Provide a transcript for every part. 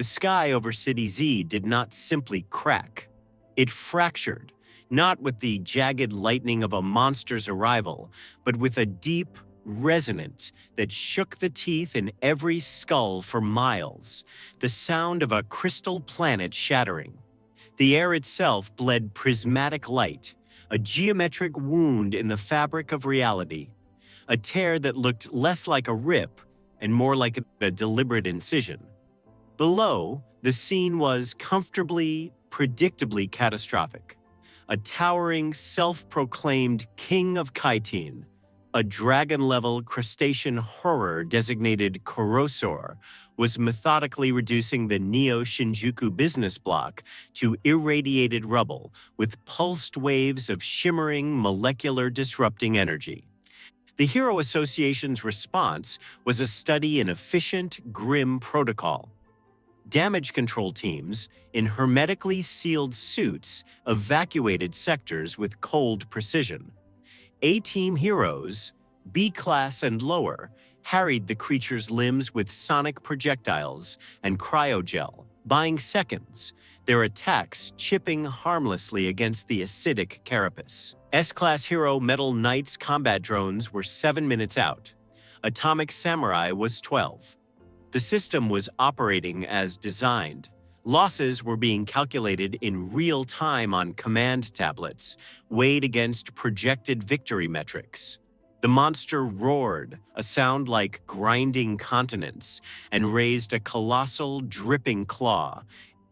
The sky over City Z did not simply crack. It fractured, not with the jagged lightning of a monster's arrival, but with a deep resonance that shook the teeth in every skull for miles, the sound of a crystal planet shattering. The air itself bled prismatic light, a geometric wound in the fabric of reality, a tear that looked less like a rip and more like a deliberate incision. Below, the scene was comfortably, predictably catastrophic. A towering, self-proclaimed king of Kaitin, a dragon-level crustacean horror designated Corrosor, was methodically reducing the Neo-Shinjuku business block to irradiated rubble with pulsed waves of shimmering molecular disrupting energy. The Hero Association's response was a study in efficient, grim protocol. Damage control teams, in hermetically sealed suits, evacuated sectors with cold precision. A-Team heroes, B-class and lower, harried the creature's limbs with sonic projectiles and cryogel, buying seconds, their attacks chipping harmlessly against the acidic carapace. S-class hero Metal Knight's combat drones were 7 minutes out. Atomic Samurai was 12. The system was operating as designed. Losses were being calculated in real time on command tablets, weighed against projected victory metrics. The monster roared, a sound like grinding continents, and raised a colossal, dripping claw,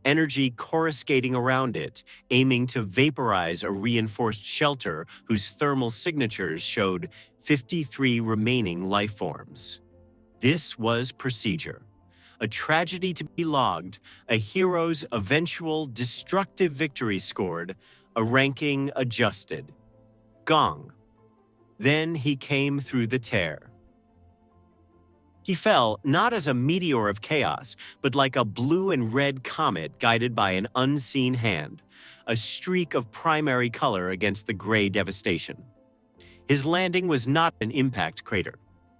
energy coruscating around it, aiming to vaporize a reinforced shelter whose thermal signatures showed 53 remaining life forms. This was procedure. A tragedy to be logged, a hero's eventual destructive victory scored, a ranking adjusted. Gong. Then he came through the tear. He fell not as a meteor of chaos, but like a blue and red comet guided by an unseen hand, a streak of primary color against the gray devastation. His landing was not an impact crater.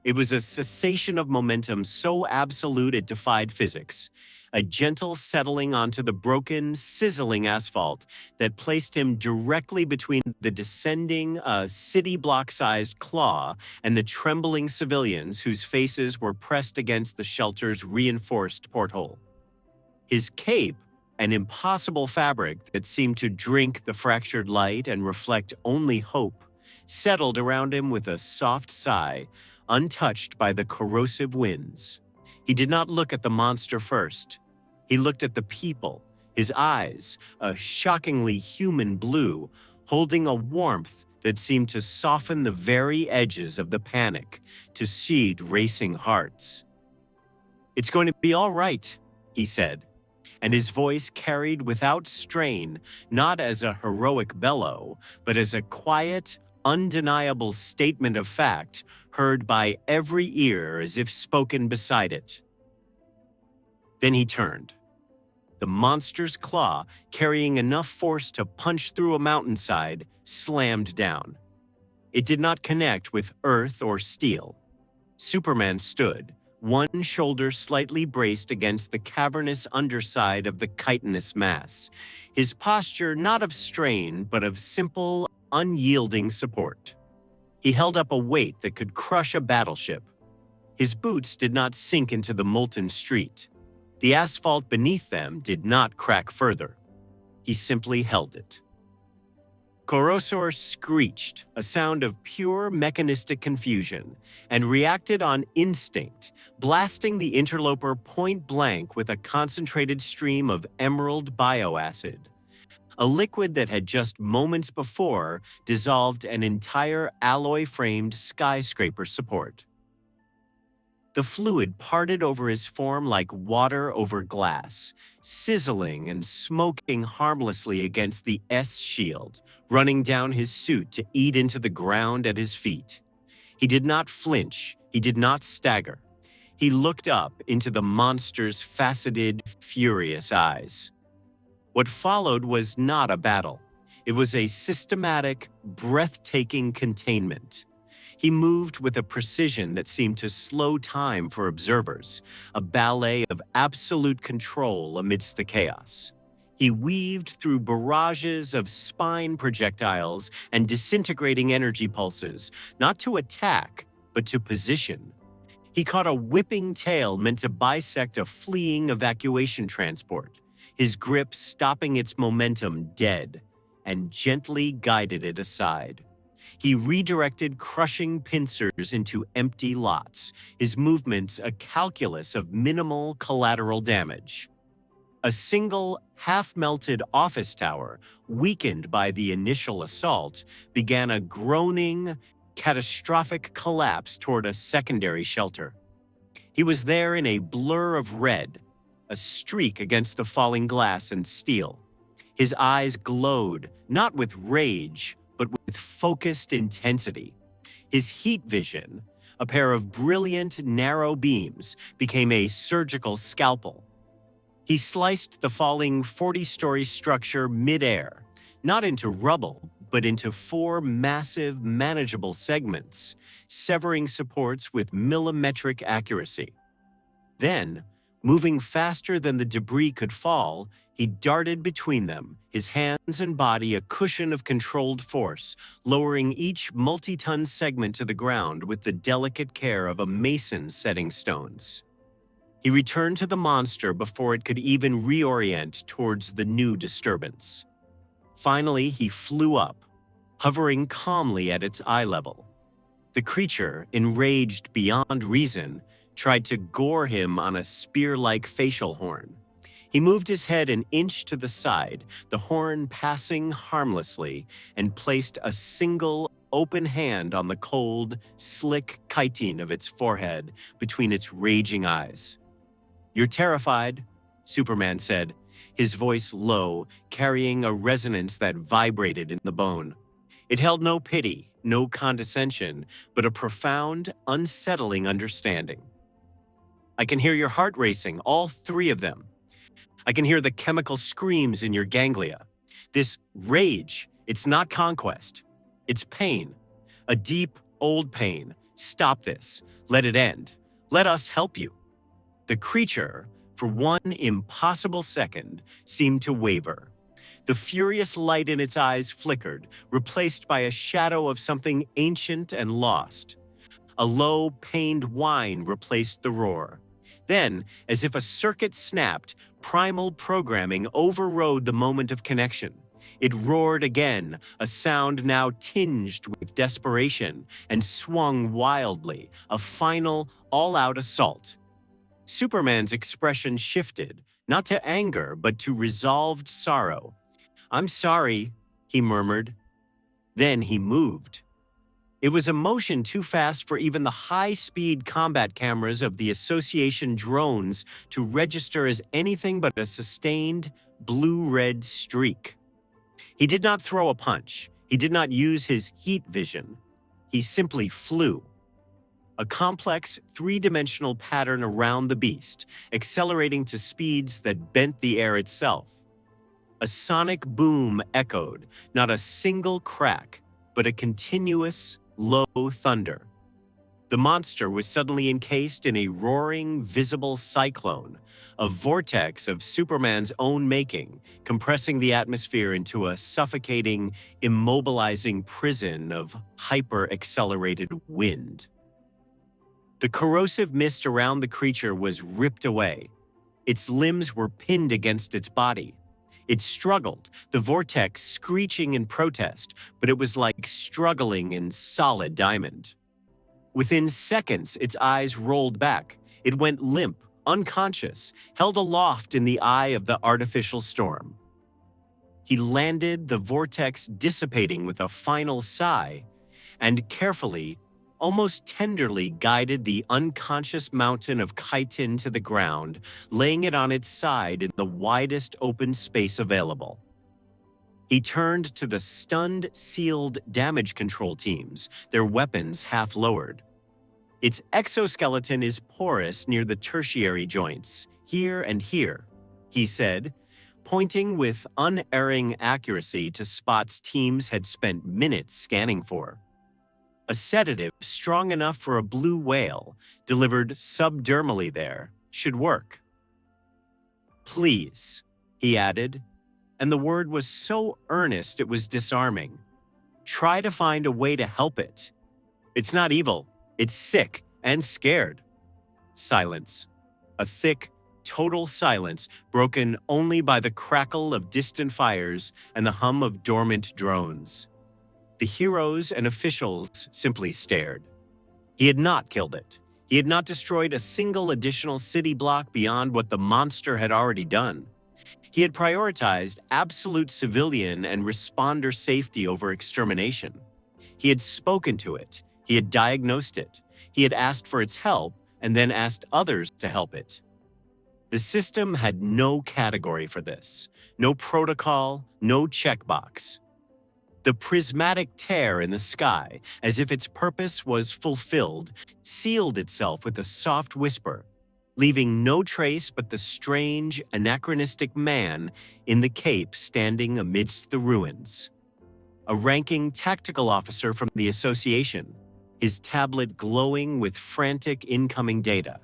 It was a cessation of momentum so absolute it defied physics, a gentle settling onto the broken, sizzling asphalt that placed him directly between the descending, city block-sized claw and the trembling civilians whose faces were pressed against the shelter's reinforced porthole. His cape, an impossible fabric that seemed to drink the fractured light and reflect only hope, settled around him with a soft sigh, untouched by the corrosive winds. He did not look at the monster first. He looked at the people, his eyes, a shockingly human blue, holding a warmth that seemed to soften the very edges of the panic, to seed racing hearts. "It's going to be all right," he said, and his voice carried without strain, not as a heroic bellow, but as a quiet, undeniable statement of fact heard by every ear as if spoken beside it. Then he turned. The monster's claw, carrying enough force to punch through a mountainside, slammed down. It did not connect with earth or steel. Superman stood, one shoulder slightly braced against the cavernous underside of the chitinous mass, his posture not of strain but of simple, unyielding support. He held up a weight that could crush a battleship. His boots did not sink into the molten street. The asphalt beneath them did not crack further. He simply held it. Corrosor screeched, a sound of pure mechanistic confusion, and reacted on instinct, blasting the interloper point blank with a concentrated stream of emerald bioacid, a liquid that had just moments before dissolved an entire alloy-framed skyscraper support. The fluid parted over his form like water over glass, sizzling and smoking harmlessly against the S-shield, running down his suit to eat into the ground at his feet. He did not flinch, he did not stagger. He looked up into the monster's faceted, furious eyes. What followed was not a battle. It was a systematic, breathtaking containment. He moved with a precision that seemed to slow time for observers, a ballet of absolute control amidst the chaos. He weaved through barrages of spine projectiles and disintegrating energy pulses, not to attack, but to position. He caught a whipping tail meant to bisect a fleeing evacuation transport, his grip stopping its momentum dead, and gently guided it aside. He redirected crushing pincers into empty lots, his movements a calculus of minimal collateral damage. A single half-melted office tower, weakened by the initial assault, began a groaning, catastrophic collapse toward a secondary shelter. He was there in a blur of red, a streak against the falling glass and steel. His eyes glowed, not with rage, but with focused intensity. His heat vision, a pair of brilliant, narrow beams, became a surgical scalpel. He sliced the falling 40-story structure midair, not into rubble, but into four massive, manageable segments, severing supports with millimetric accuracy. Then, moving faster than the debris could fall, he darted between them, his hands and body a cushion of controlled force, lowering each multi-ton segment to the ground with the delicate care of a mason setting stones. He returned to the monster before it could even reorient towards the new disturbance. Finally, he flew up, hovering calmly at its eye level. The creature, enraged beyond reason, tried to gore him on a spear-like facial horn. He moved his head an inch to the side, the horn passing harmlessly, and placed a single open hand on the cold, slick chitin of its forehead between its raging eyes. "You're terrified," Superman said, his voice low, carrying a resonance that vibrated in the bone. It held no pity, no condescension, but a profound, unsettling understanding. "I can hear your heart racing, all three of them. I can hear the chemical screams in your ganglia. This rage, it's not conquest. It's pain. A deep, old pain. Stop this. Let it end. Let us help you." The creature, for one impossible second, seemed to waver. The furious light in its eyes flickered, replaced by a shadow of something ancient and lost. A low, pained whine replaced the roar. Then, as if a circuit snapped, primal programming overrode the moment of connection. It roared again, a sound now tinged with desperation, and swung wildly, a final, all-out assault. Superman's expression shifted, not to anger, but to resolved sorrow. "I'm sorry," he murmured. Then he moved. It was a motion too fast for even the high-speed combat cameras of the Association drones to register as anything but a sustained blue-red streak. He did not throw a punch. He did not use his heat vision. He simply flew. A complex, three-dimensional pattern around the beast, accelerating to speeds that bent the air itself. A sonic boom echoed, not a single crack, but a continuous, low thunder. The monster was suddenly encased in a roaring, visible cyclone, a vortex of Superman's own making, compressing the atmosphere into a suffocating, immobilizing prison of hyper-accelerated wind. The corrosive mist around the creature was ripped away. Its limbs were pinned against its body. It struggled, the vortex screeching in protest, but it was like struggling in solid diamond. Within seconds, its eyes rolled back. It went limp, unconscious, held aloft in the eye of the artificial storm. He landed, the vortex dissipating with a final sigh, and carefully, almost tenderly guided the unconscious mountain of chitin to the ground, laying it on its side in the widest open space available. He turned to the stunned, sealed damage control teams, their weapons half lowered. "Its exoskeleton is porous near the tertiary joints, here and here," he said, pointing with unerring accuracy to spots teams had spent minutes scanning for. A sedative strong enough for a blue whale, delivered subdermally there, should work. Please, he added, and the word was so earnest it was disarming. Try to find a way to help it. It's not evil, it's sick and scared. Silence. A thick, total silence broken only by the crackle of distant fires and the hum of dormant drones. The heroes and officials simply stared. He had not killed it. He had not destroyed a single additional city block beyond what the monster had already done. He had prioritized absolute civilian and responder safety over extermination. He had spoken to it. He had diagnosed it. He had asked for its help and then asked others to help it. The system had no category for this, no protocol, no checkbox. The prismatic tear in the sky, as if its purpose was fulfilled, sealed itself with a soft whisper, leaving no trace but the strange, anachronistic man in the cape standing amidst the ruins. A ranking tactical officer from the association, his tablet glowing with frantic incoming data.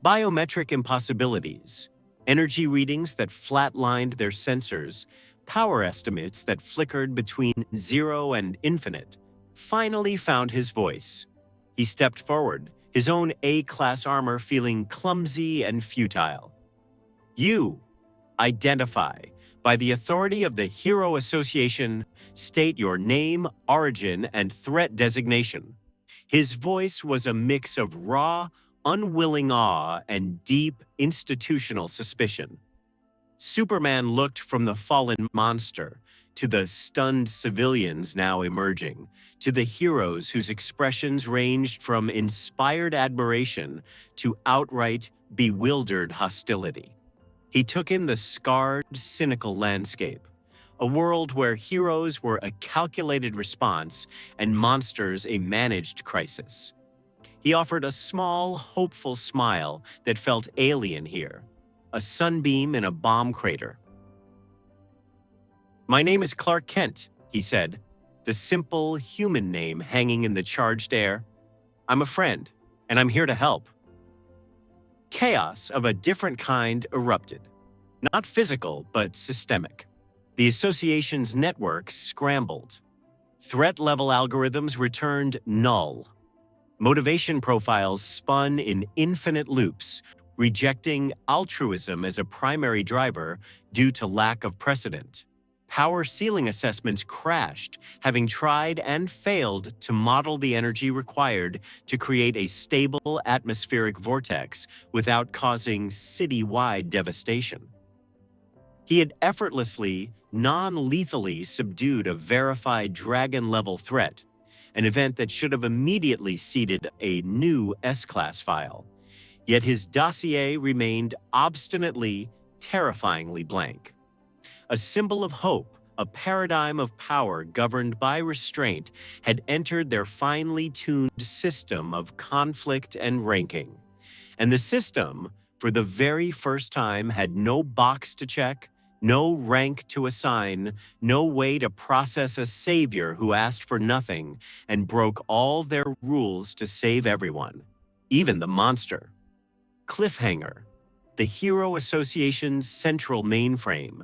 Biometric impossibilities, energy readings that flatlined their sensors, power estimates that flickered between 0 and infinite, finally found his voice. He stepped forward, his own A-class armor feeling clumsy and futile. You identify. By the authority of the Hero Association, state your name, origin, and threat designation. His voice was a mix of raw, unwilling awe and deep institutional suspicion. Superman looked from the fallen monster to the stunned civilians now emerging, to the heroes whose expressions ranged from inspired admiration to outright, bewildered hostility. He took in the scarred, cynical landscape, a world where heroes were a calculated response and monsters a managed crisis. He offered a small, hopeful smile that felt alien here, a sunbeam in a bomb crater. My name is Clark Kent, he said, the simple human name hanging in the charged air. I'm a friend, and I'm here to help. Chaos of a different kind erupted. Not physical, but systemic. The association's networks scrambled. Threat-level algorithms returned null. Motivation profiles spun in infinite loops, rejecting altruism as a primary driver due to lack of precedent. Power ceiling assessments crashed, having tried and failed to model the energy required to create a stable atmospheric vortex without causing city-wide devastation. He had effortlessly, non-lethally subdued a verified dragon-level threat, an event that should have immediately seeded a new S-class file. Yet his dossier remained obstinately, terrifyingly blank. A symbol of hope, a paradigm of power governed by restraint, had entered their finely tuned system of conflict and ranking. And the system, for the very first time, had no box to check, no rank to assign, no way to process a savior who asked for nothing and broke all their rules to save everyone, even the monster. Cliffhanger, the Hero Association's central mainframe,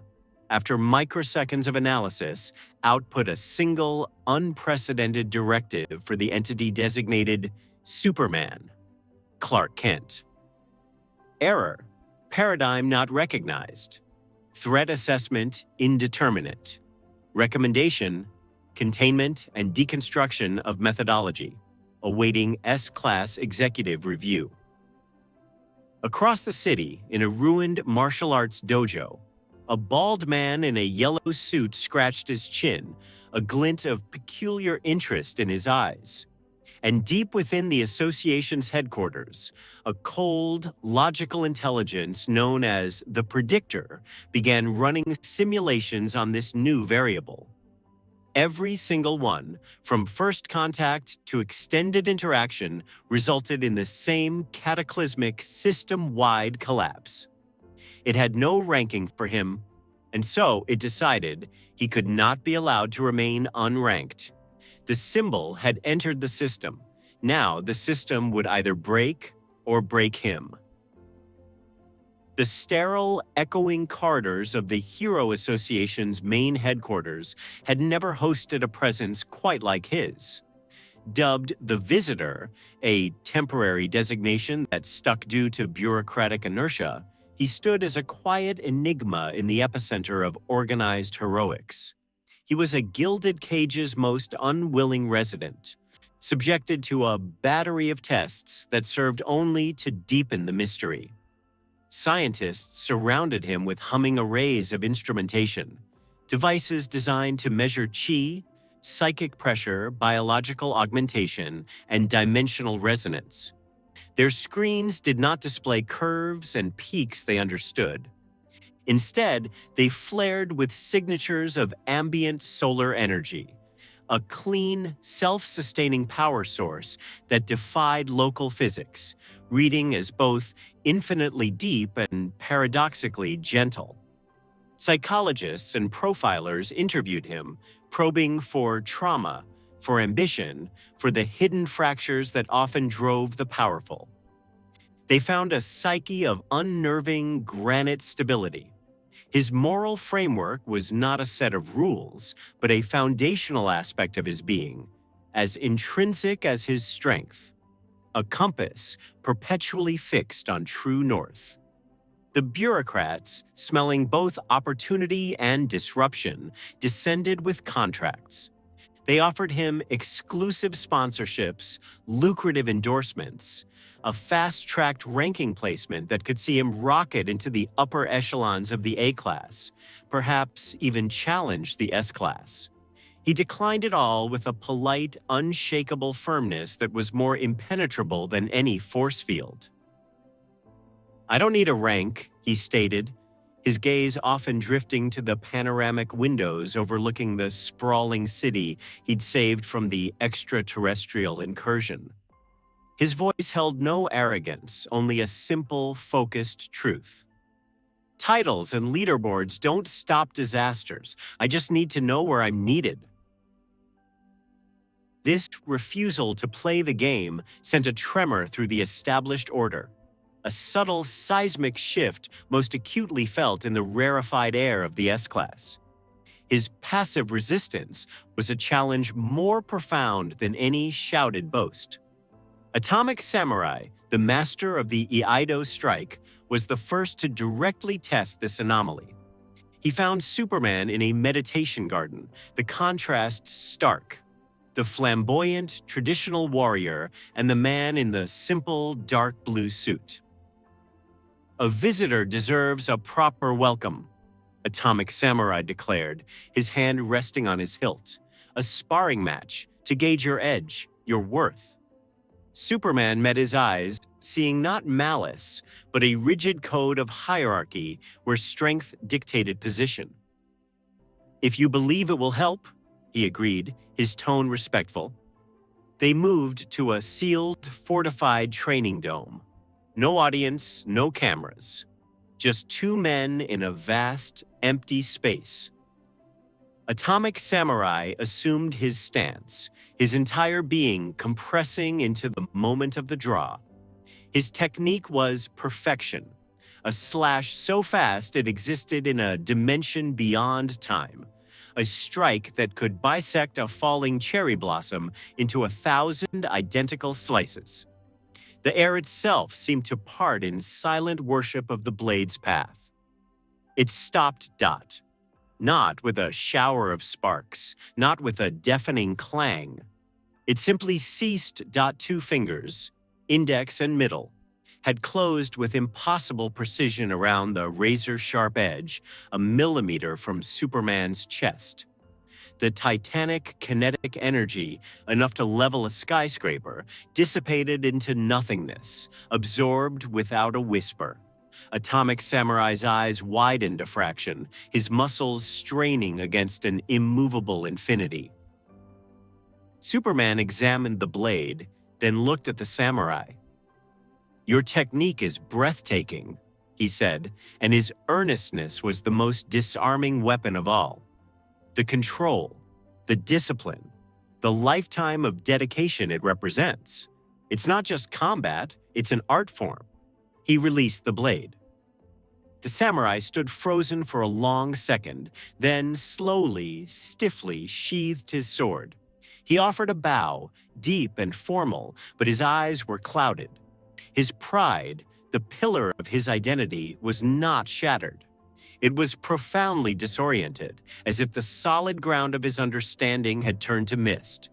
after microseconds of analysis, output a single, unprecedented directive for the entity designated Superman, Clark Kent. Error, paradigm not recognized. Threat assessment indeterminate. Recommendation, containment and deconstruction of methodology, awaiting S-class executive review. Across the city, in a ruined martial arts dojo, a bald man in a yellow suit scratched his chin, a glint of peculiar interest in his eyes. And deep within the association's headquarters, a cold, logical intelligence known as the Predictor began running simulations on this new variable. Every single one, from first contact to extended interaction, resulted in the same cataclysmic system-wide collapse. It had no ranking for him, and so it decided he could not be allowed to remain unranked. The symbol had entered the system. Now the system would either break or break him. The sterile, echoing corridors of the Hero Association's main headquarters had never hosted a presence quite like his. Dubbed the Visitor, a temporary designation that stuck due to bureaucratic inertia, he stood as a quiet enigma in the epicenter of organized heroics. He was a gilded cage's most unwilling resident, subjected to a battery of tests that served only to deepen the mystery. Scientists surrounded him with humming arrays of instrumentation, devices designed to measure chi, psychic pressure, biological augmentation, and dimensional resonance. Their screens did not display curves and peaks they understood. Instead, they flared with signatures of ambient solar energy, a clean, self-sustaining power source that defied local physics, reading as both infinitely deep and paradoxically gentle. Psychologists and profilers interviewed him, probing for trauma, for ambition, for the hidden fractures that often drove the powerful. They found a psyche of unnerving granite stability. His moral framework was not a set of rules, but a foundational aspect of his being, as intrinsic as his strength, a compass perpetually fixed on true north. The bureaucrats, smelling both opportunity and disruption, descended with contracts. They offered him exclusive sponsorships, lucrative endorsements, a fast-tracked ranking placement that could see him rocket into the upper echelons of the A-class, perhaps even challenge the S-class. He declined it all with a polite, unshakable firmness that was more impenetrable than any force field. "I don't need a rank," he stated, his gaze often drifting to the panoramic windows overlooking the sprawling city he'd saved from the extraterrestrial incursion. His voice held no arrogance, only a simple, focused truth. "Titles and leaderboards don't stop disasters. I just need to know where I'm needed." This refusal to play the game sent a tremor through the established order, a subtle seismic shift most acutely felt in the rarefied air of the S-class. His passive resistance was a challenge more profound than any shouted boast. Atomic Samurai, the master of the Iaido strike, was the first to directly test this anomaly. He found Superman in a meditation garden, the contrast stark. The flamboyant, traditional warrior and the man in the simple, dark blue suit. "A visitor deserves a proper welcome," Atomic Samurai declared, his hand resting on his hilt. "A sparring match to gauge your edge, your worth." Superman met his eyes, seeing not malice, but a rigid code of hierarchy where strength dictated position. "If you believe it will help," he agreed, his tone respectful. They moved to a sealed, fortified training dome. No audience, no cameras. Just two men in a vast, empty space. Atomic Samurai assumed his stance, his entire being compressing into the moment of the draw. His technique was perfection, a slash so fast it existed in a dimension beyond time, a strike that could bisect a falling cherry blossom into 1,000 identical slices. The air itself seemed to part in silent worship of the blade's path. It stopped Dot. Not with a shower of sparks, not with a deafening clang. It simply ceased. Two fingers, index and middle, had closed with impossible precision around the razor-sharp edge, a millimeter from Superman's chest. The titanic kinetic energy, enough to level a skyscraper, dissipated into nothingness, absorbed without a whisper. Atomic Samurai's eyes widened a fraction, his muscles straining against an immovable infinity. Superman examined the blade, then looked at the samurai. "Your technique is breathtaking," he said, and his earnestness was the most disarming weapon of all. The control, the discipline, the lifetime of dedication it represents. It's not just combat, it's an art form. He released the blade. The samurai stood frozen for a long second, then slowly, stiffly sheathed his sword. He offered a bow, deep and formal, but his eyes were clouded. His pride, the pillar of his identity, was not shattered. It was profoundly disoriented, as if the solid ground of his understanding had turned to mist.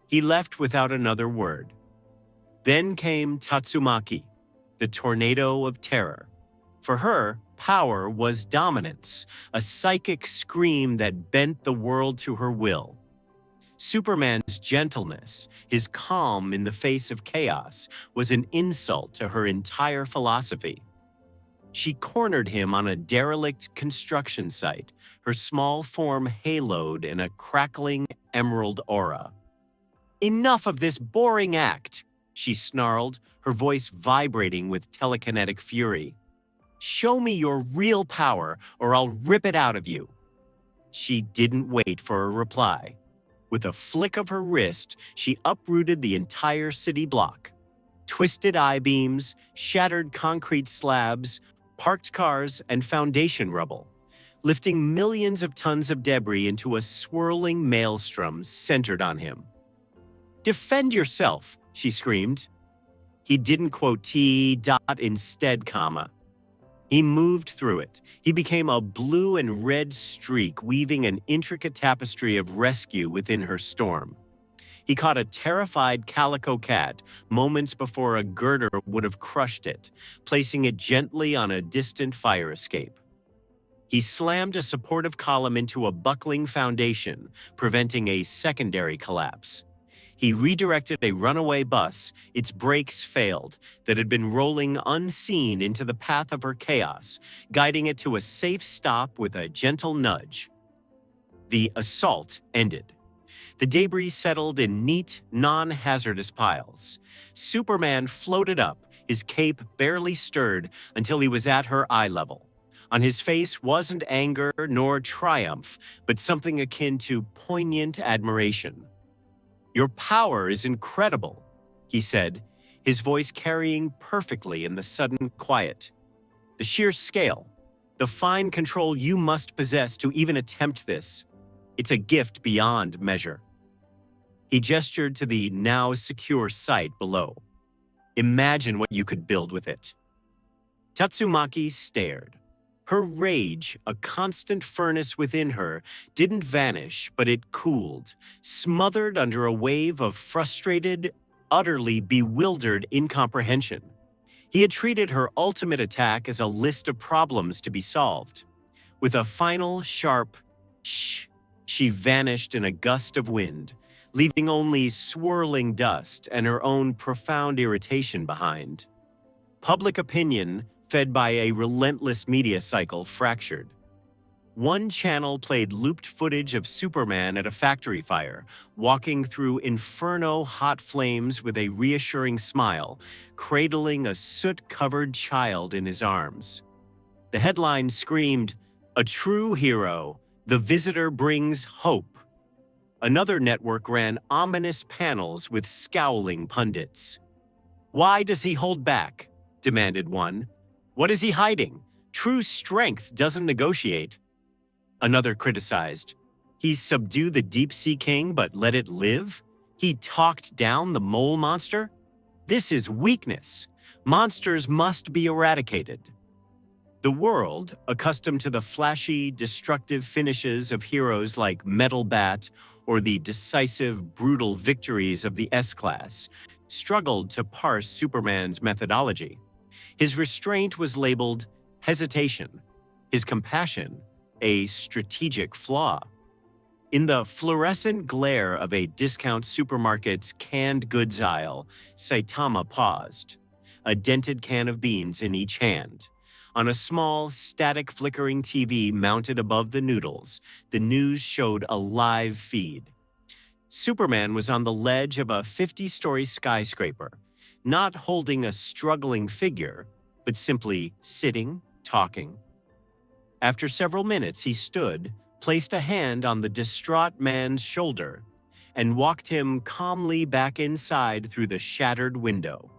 He left without another word. Then came Tatsumaki, the tornado of terror. For her, power was dominance, a psychic scream that bent the world to her will. Superman's gentleness, his calm in the face of chaos, was an insult to her entire philosophy. She cornered him on a derelict construction site, her small form haloed in a crackling emerald aura. "Enough of this boring act," she snarled, her voice vibrating with telekinetic fury. "Show me your real power, or I'll rip it out of you." She didn't wait for a reply. With a flick of her wrist, she uprooted the entire city block. Twisted I-beams, shattered concrete slabs, parked cars, and foundation rubble, lifting millions of tons of debris into a swirling maelstrom centered on him. "Defend yourself," she screamed. He didn't quote T. Instead, comma. He moved through it. He became a blue and red streak weaving an intricate tapestry of rescue within her storm. He caught a terrified calico cat moments before a girder would have crushed it, placing it gently on a distant fire escape. He slammed a supportive column into a buckling foundation, preventing a secondary collapse. He redirected a runaway bus, its brakes failed, that had been rolling unseen into the path of her chaos, guiding it to a safe stop with a gentle nudge. The assault ended. The debris settled in neat, non-hazardous piles. Superman floated up, his cape barely stirred until he was at her eye level. On his face wasn't anger nor triumph, but something akin to poignant admiration. "Your power is incredible," he said, his voice carrying perfectly in the sudden quiet. "The sheer scale, the fine control you must possess to even attempt this. It's a gift beyond measure." He gestured to the now secure site below. "Imagine what you could build with it." Tatsumaki stared. Her rage, a constant furnace within her, didn't vanish, but it cooled, smothered under a wave of frustrated, utterly bewildered incomprehension. He had treated her ultimate attack as a list of problems to be solved. With a final, sharp shh, she vanished in a gust of wind, leaving only swirling dust and her own profound irritation behind. Public opinion, fed by a relentless media cycle, fractured. One channel played looped footage of Superman at a factory fire, walking through inferno hot flames with a reassuring smile, cradling a soot-covered child in his arms. The headline screamed, "A true hero, the visitor brings hope." Another network ran ominous panels with scowling pundits. "Why does he hold back?" demanded one. "What is he hiding? True strength doesn't negotiate." Another criticized. "He subdued the deep-sea king but let it live? He talked down the mole monster? This is weakness. Monsters must be eradicated." The world, accustomed to the flashy, destructive finishes of heroes like Metal Bat or the decisive, brutal victories of the S-Class, struggled to parse Superman's methodology. His restraint was labeled hesitation, his compassion a strategic flaw. In the fluorescent glare of a discount supermarket's canned goods aisle, Saitama paused, a dented can of beans in each hand. On a small, static flickering TV mounted above the noodles, the news showed a live feed. Superman was on the ledge of a 50-story skyscraper, not holding a struggling figure, but simply sitting, talking. After several minutes, he stood, placed a hand on the distraught man's shoulder, and walked him calmly back inside through the shattered window.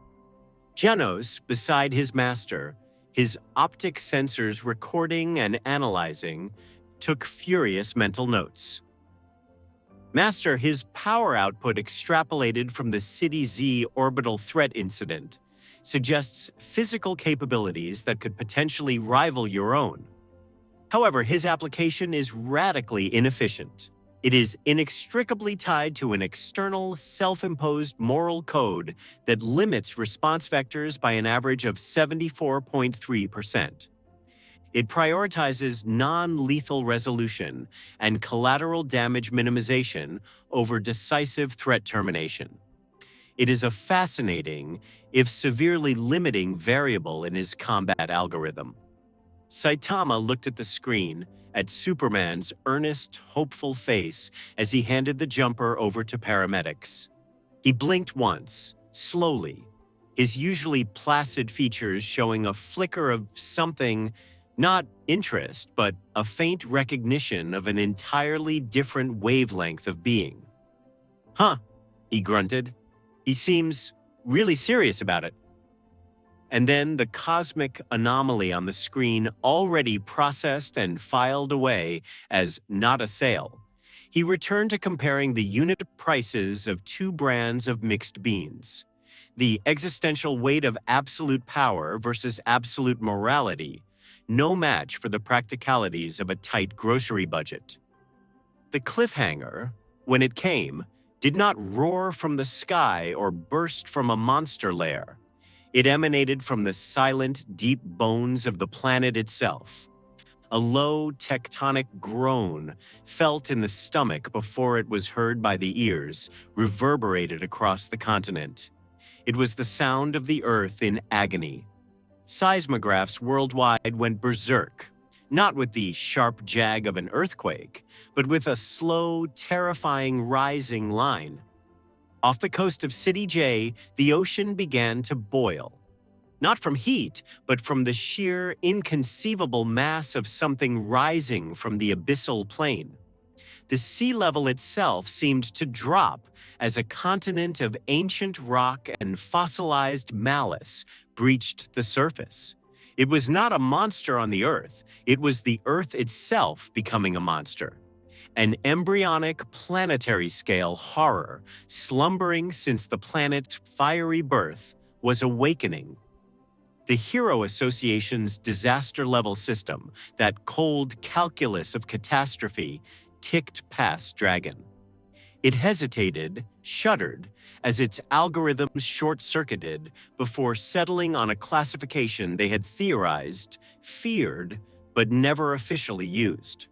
Janos, beside his master, his optic sensors recording and analyzing, took furious mental notes. Master, his power output extrapolated from the City Z orbital threat incident suggests physical capabilities that could potentially rival your own. However, his application is radically inefficient. It is inextricably tied to an external, self-imposed moral code that limits response vectors by an average of 74.3%. It prioritizes non-lethal resolution and collateral damage minimization over decisive threat termination. It is a fascinating, if severely limiting, variable in his combat algorithm. Saitama looked at the screen, at Superman's earnest, hopeful face as he handed the jumper over to paramedics. He blinked once, slowly, his usually placid features showing a flicker of something, not interest, but a faint recognition of an entirely different wavelength of being. "Huh," he grunted. "He seems really serious about it." And then the cosmic anomaly on the screen, already processed and filed away as not a sale, he returned to comparing the unit prices of two brands of mixed beans. The existential weight of absolute power versus absolute morality, no match for the practicalities of a tight grocery budget. The cliffhanger, when it came, did not roar from the sky or burst from a monster lair. It emanated from the silent, deep bones of the planet itself. A low, tectonic groan, felt in the stomach before it was heard by the ears, reverberated across the continent. It was the sound of the Earth in agony. Seismographs worldwide went berserk, not with the sharp jag of an earthquake, but with a slow, terrifying rising line. Off the coast of City J, the ocean began to boil. Not from heat, but from the sheer, inconceivable mass of something rising from the abyssal plain. The sea level itself seemed to drop as a continent of ancient rock and fossilized malice breached the surface. It was not a monster on the Earth, it was the Earth itself becoming a monster. An embryonic planetary-scale horror, slumbering since the planet's fiery birth, was awakening. The Hero Association's disaster-level system, that cold calculus of catastrophe, ticked past Dragon. It hesitated, shuddered, as its algorithms short-circuited before settling on a classification they had theorized, feared, but never officially used.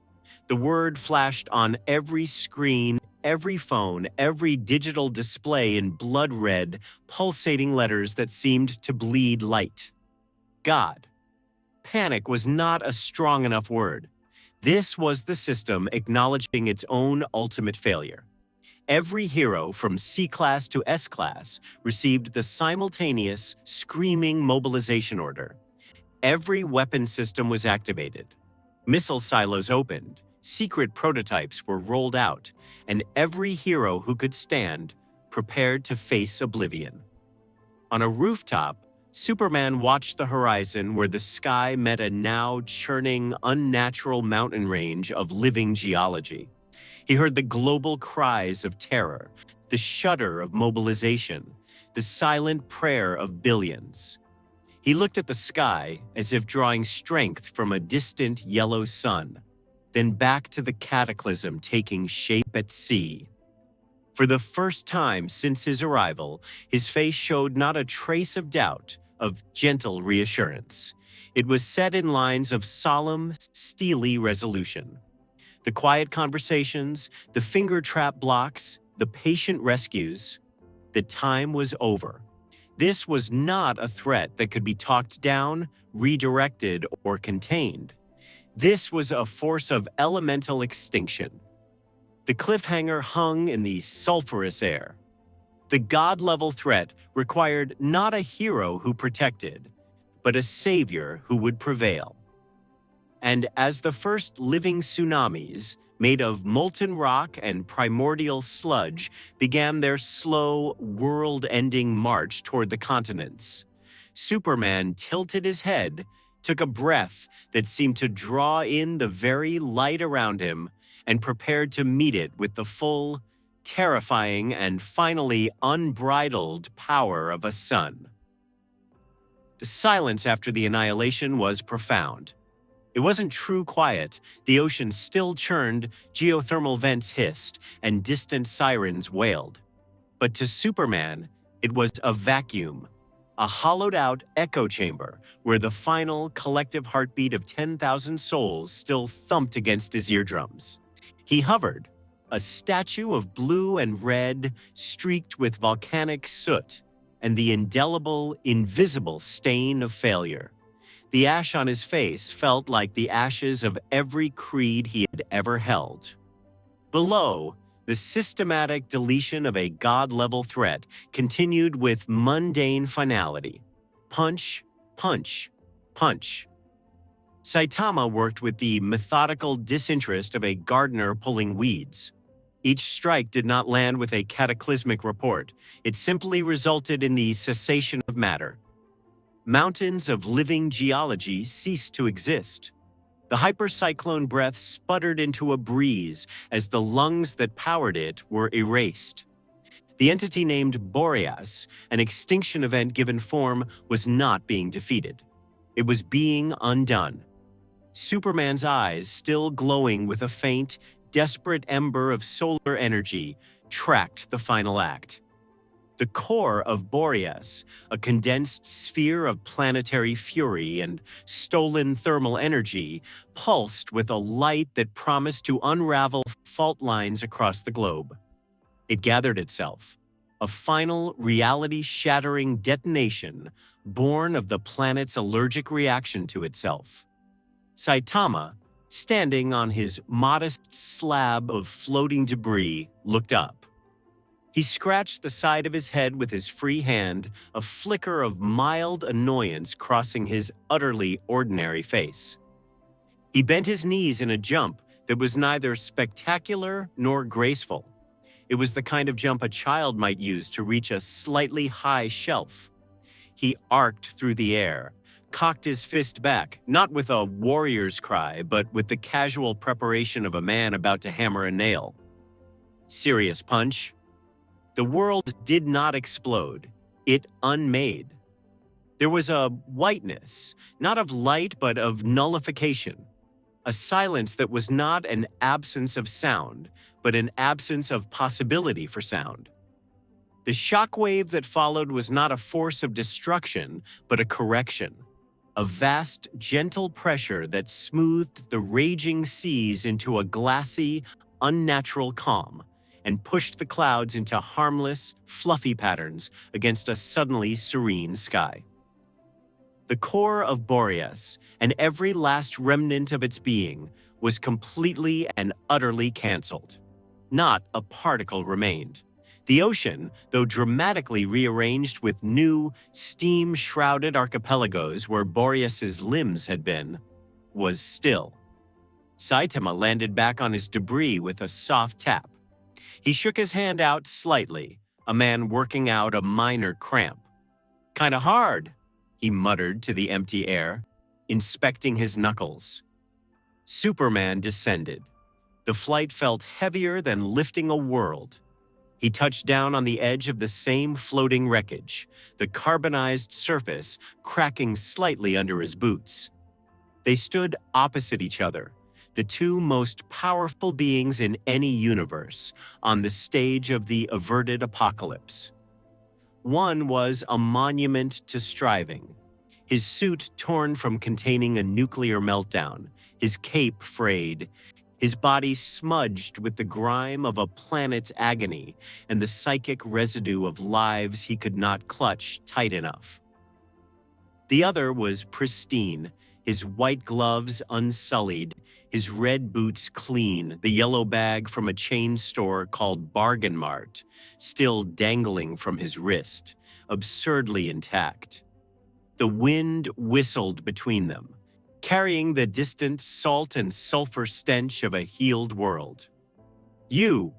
The word flashed on every screen, every phone, every digital display in blood-red, pulsating letters that seemed to bleed light. God. Panic was not a strong enough word. This was the system acknowledging its own ultimate failure. Every hero from C-Class to S-Class received the simultaneous, screaming mobilization order. Every weapon system was activated. Missile silos opened. Secret prototypes were rolled out, and every hero who could stand prepared to face oblivion. On a rooftop, Superman watched the horizon where the sky met a now churning, unnatural mountain range of living geology. He heard the global cries of terror, the shudder of mobilization, the silent prayer of billions. He looked at the sky as if drawing strength from a distant yellow sun, then back to the cataclysm taking shape at sea. For the first time since his arrival, his face showed not a trace of doubt, of gentle reassurance. It was set in lines of solemn, steely resolution. The quiet conversations, the finger trap blocks, the patient rescues. The time was over. This was not a threat that could be talked down, redirected, or contained. This was a force of elemental extinction. The cliffhanger hung in the sulphurous air. The God-level threat required not a hero who protected, but a savior who would prevail. And as the first living tsunamis, made of molten rock and primordial sludge, began their slow, world-ending march toward the continents. Superman tilted his head, took a breath that seemed to draw in the very light around him, and prepared to meet it with the full, terrifying, and finally unbridled power of a sun. The silence after the annihilation was profound. It wasn't true quiet. The ocean still churned, geothermal vents hissed, and distant sirens wailed. But to Superman, it was a vacuum, a hollowed-out echo chamber where the final collective heartbeat of 10,000 souls still thumped against his eardrums. He hovered, a statue of blue and red streaked with volcanic soot and the indelible, invisible stain of failure. The ash on his face felt like the ashes of every creed he had ever held. Below, the systematic deletion of a god-level threat continued with mundane finality. Punch, punch, punch. Saitama worked with the methodical disinterest of a gardener pulling weeds. Each strike did not land with a cataclysmic report. It simply resulted in the cessation of matter. Mountains of living geology ceased to exist. The hypercyclone breath sputtered into a breeze as the lungs that powered it were erased. The entity named Boreas, an extinction event given form, was not being defeated. It was being undone. Superman's eyes, still glowing with a faint, desperate ember of solar energy, tracked the final act. The core of Boreas, a condensed sphere of planetary fury and stolen thermal energy, pulsed with a light that promised to unravel fault lines across the globe. It gathered itself, a final reality-shattering detonation born of the planet's allergic reaction to itself. Saitama, standing on his modest slab of floating debris, looked up. He scratched the side of his head with his free hand, a flicker of mild annoyance crossing his utterly ordinary face. He bent his knees in a jump that was neither spectacular nor graceful. It was the kind of jump a child might use to reach a slightly high shelf. He arced through the air, cocked his fist back, not with a warrior's cry, but with the casual preparation of a man about to hammer a nail. Serious punch. The world did not explode. It unmade. There was a whiteness, not of light but of nullification. A silence that was not an absence of sound, but an absence of possibility for sound. The shockwave that followed was not a force of destruction, but a correction. A vast, gentle pressure that smoothed the raging seas into a glassy, unnatural calm, and pushed the clouds into harmless, fluffy patterns against a suddenly serene sky. The core of Boreas, and every last remnant of its being, was completely and utterly cancelled. Not a particle remained. The ocean, though dramatically rearranged with new, steam-shrouded archipelagos where Boreas's limbs had been, was still. Saitama landed back on his debris with a soft tap. He shook his hand out slightly, a man working out a minor cramp. "Kinda hard," he muttered to the empty air, inspecting his knuckles. Superman descended. The flight felt heavier than lifting a world. He touched down on the edge of the same floating wreckage, the carbonized surface cracking slightly under his boots. They stood opposite each other, the two most powerful beings in any universe, on the stage of the averted apocalypse. One was a monument to striving, his suit torn from containing a nuclear meltdown, his cape frayed, his body smudged with the grime of a planet's agony and the psychic residue of lives he could not clutch tight enough. The other was pristine, his white gloves unsullied, his red boots clean, the yellow bag from a chain store called Bargain Mart still dangling from his wrist, absurdly intact. The wind whistled between them. carrying the distant salt and sulfur stench of a healed world. You.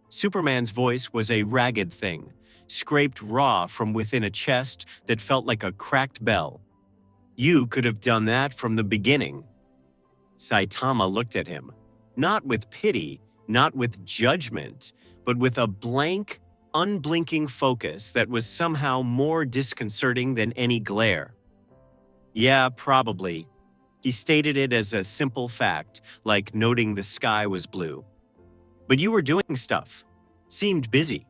Superman's voice was a ragged thing, scraped raw from within a chest that felt like a cracked bell. You could have done that from the beginning. Saitama looked at him, not with pity, not with judgment, but with a blank, unblinking focus that was somehow more disconcerting than any glare. Yeah, probably. He stated it as a simple fact, like noting the sky was blue. But you were doing stuff. Seemed busy.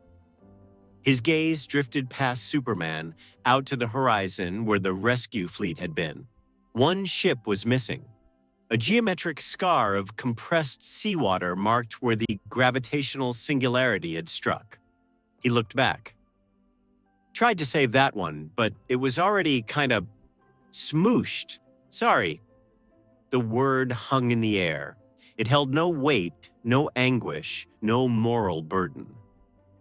His gaze drifted past Superman, out to the horizon where the rescue fleet had been. One ship was missing. A geometric scar of compressed seawater marked where the gravitational singularity had struck. He looked back. Tried to save that one, but it was already kind of smooshed. Sorry. The word hung in the air. It held no weight, no anguish, no moral burden.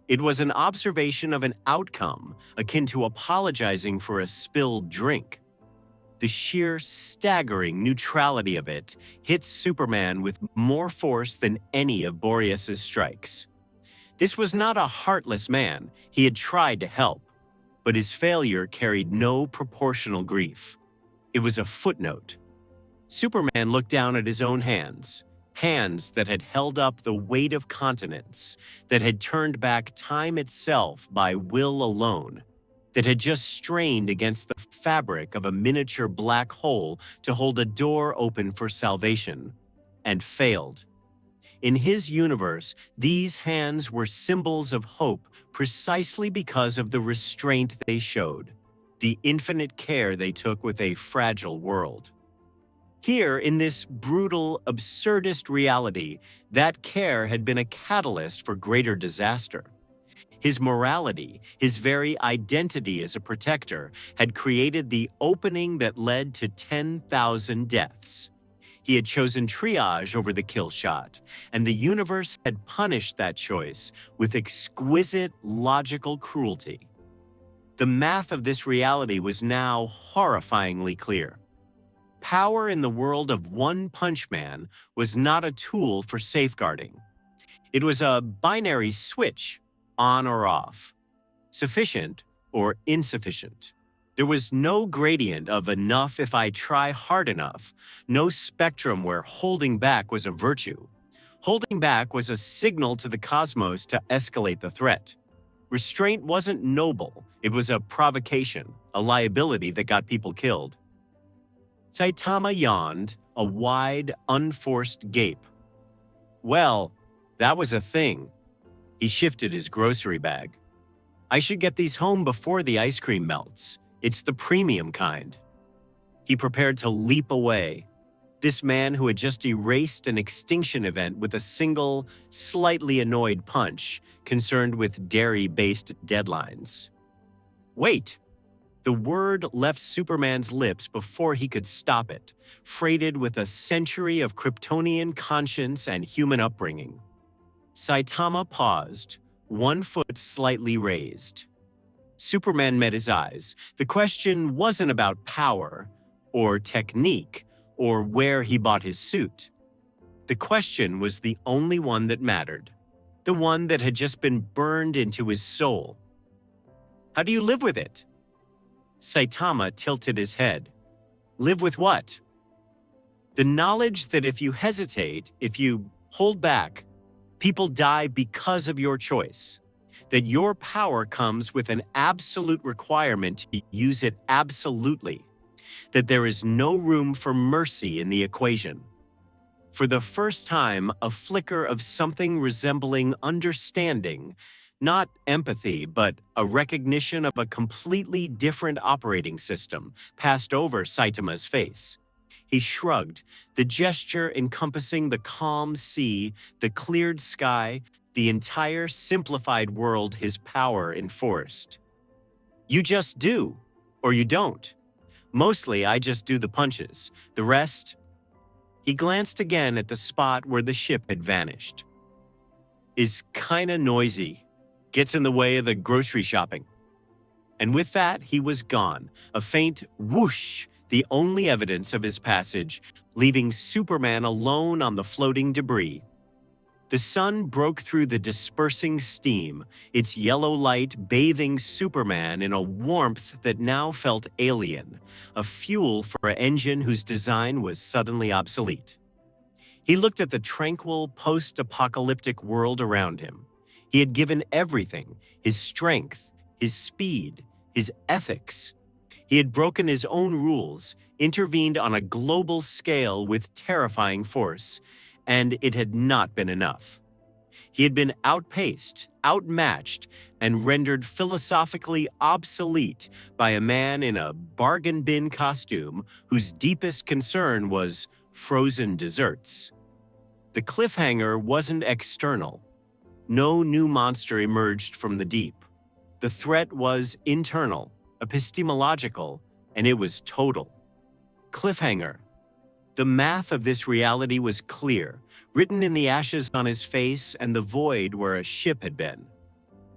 It was an observation of an outcome akin to apologizing for a spilled drink. The sheer staggering neutrality of it hit Superman with more force than any of Boreas's strikes. This was not a heartless man. He had tried to help, but his failure carried no proportional grief. It was a footnote. Superman looked down at his own hands, hands that had held up the weight of continents, that had turned back time itself by will alone, that had just strained against the fabric of a miniature black hole to hold a door open for salvation, and failed. In his universe, these hands were symbols of hope precisely because of the restraint they showed, the infinite care they took with a fragile world. Here, in this brutal, absurdist reality, that care had been a catalyst for greater disaster. His morality, his very identity as a protector, had created the opening that led to 10,000 deaths. He had chosen triage over the kill shot, and the universe had punished that choice with exquisite logical cruelty. The math of this reality was now horrifyingly clear. Power in the world of One Punch Man was not a tool for safeguarding. It was a binary switch, on or off, sufficient or insufficient. There was no gradient of enough if I try hard enough, no spectrum where holding back was a virtue. Holding back was a signal to the cosmos to escalate the threat. Restraint wasn't noble, it was a provocation, a liability that got people killed. Saitama yawned, a wide, unforced gape. Well, that was a thing. He shifted his grocery bag. I should get these home before the ice cream melts. It's the premium kind. He prepared to leap away. This man who had just erased an extinction event with a single, slightly annoyed punch, concerned with dairy-based deadlines. Wait! The word left Superman's lips before he could stop it, freighted with a century of Kryptonian conscience and human upbringing. Saitama paused, one foot slightly raised. Superman met his eyes. The question wasn't about power, or technique, or where he bought his suit. The question was the only one that mattered, the one that had just been burned into his soul. How do you live with it? Saitama tilted his head. Live with what? The knowledge that if you hesitate, if you hold back, people die because of your choice. That your power comes with an absolute requirement to use it absolutely. That there is no room for mercy in the equation. For the first time, a flicker of something resembling understanding, not empathy, but a recognition of a completely different operating system, passed over Saitama's face. He shrugged, the gesture encompassing the calm sea, the cleared sky, the entire simplified world his power enforced. You just do, or you don't. Mostly, I just do the punches. The rest... He glanced again at the spot where the ship had vanished. Is kinda noisy. Gets in the way of the grocery shopping. And with that, he was gone. A faint whoosh, the only evidence of his passage, leaving Superman alone on the floating debris. The sun broke through the dispersing steam, its yellow light bathing Superman in a warmth that now felt alien, a fuel for an engine whose design was suddenly obsolete. He looked at the tranquil, post-apocalyptic world around him. He had given everything, his strength, his speed, his ethics. He had broken his own rules, intervened on a global scale with terrifying force, and it had not been enough. He had been outpaced, outmatched, and rendered philosophically obsolete by a man in a bargain bin costume whose deepest concern was frozen desserts. The cliffhanger wasn't external. No new monster emerged from the deep. The threat was internal, epistemological, and it was total. Cliffhanger. The math of this reality was clear, written in the ashes on his face and the void where a ship had been.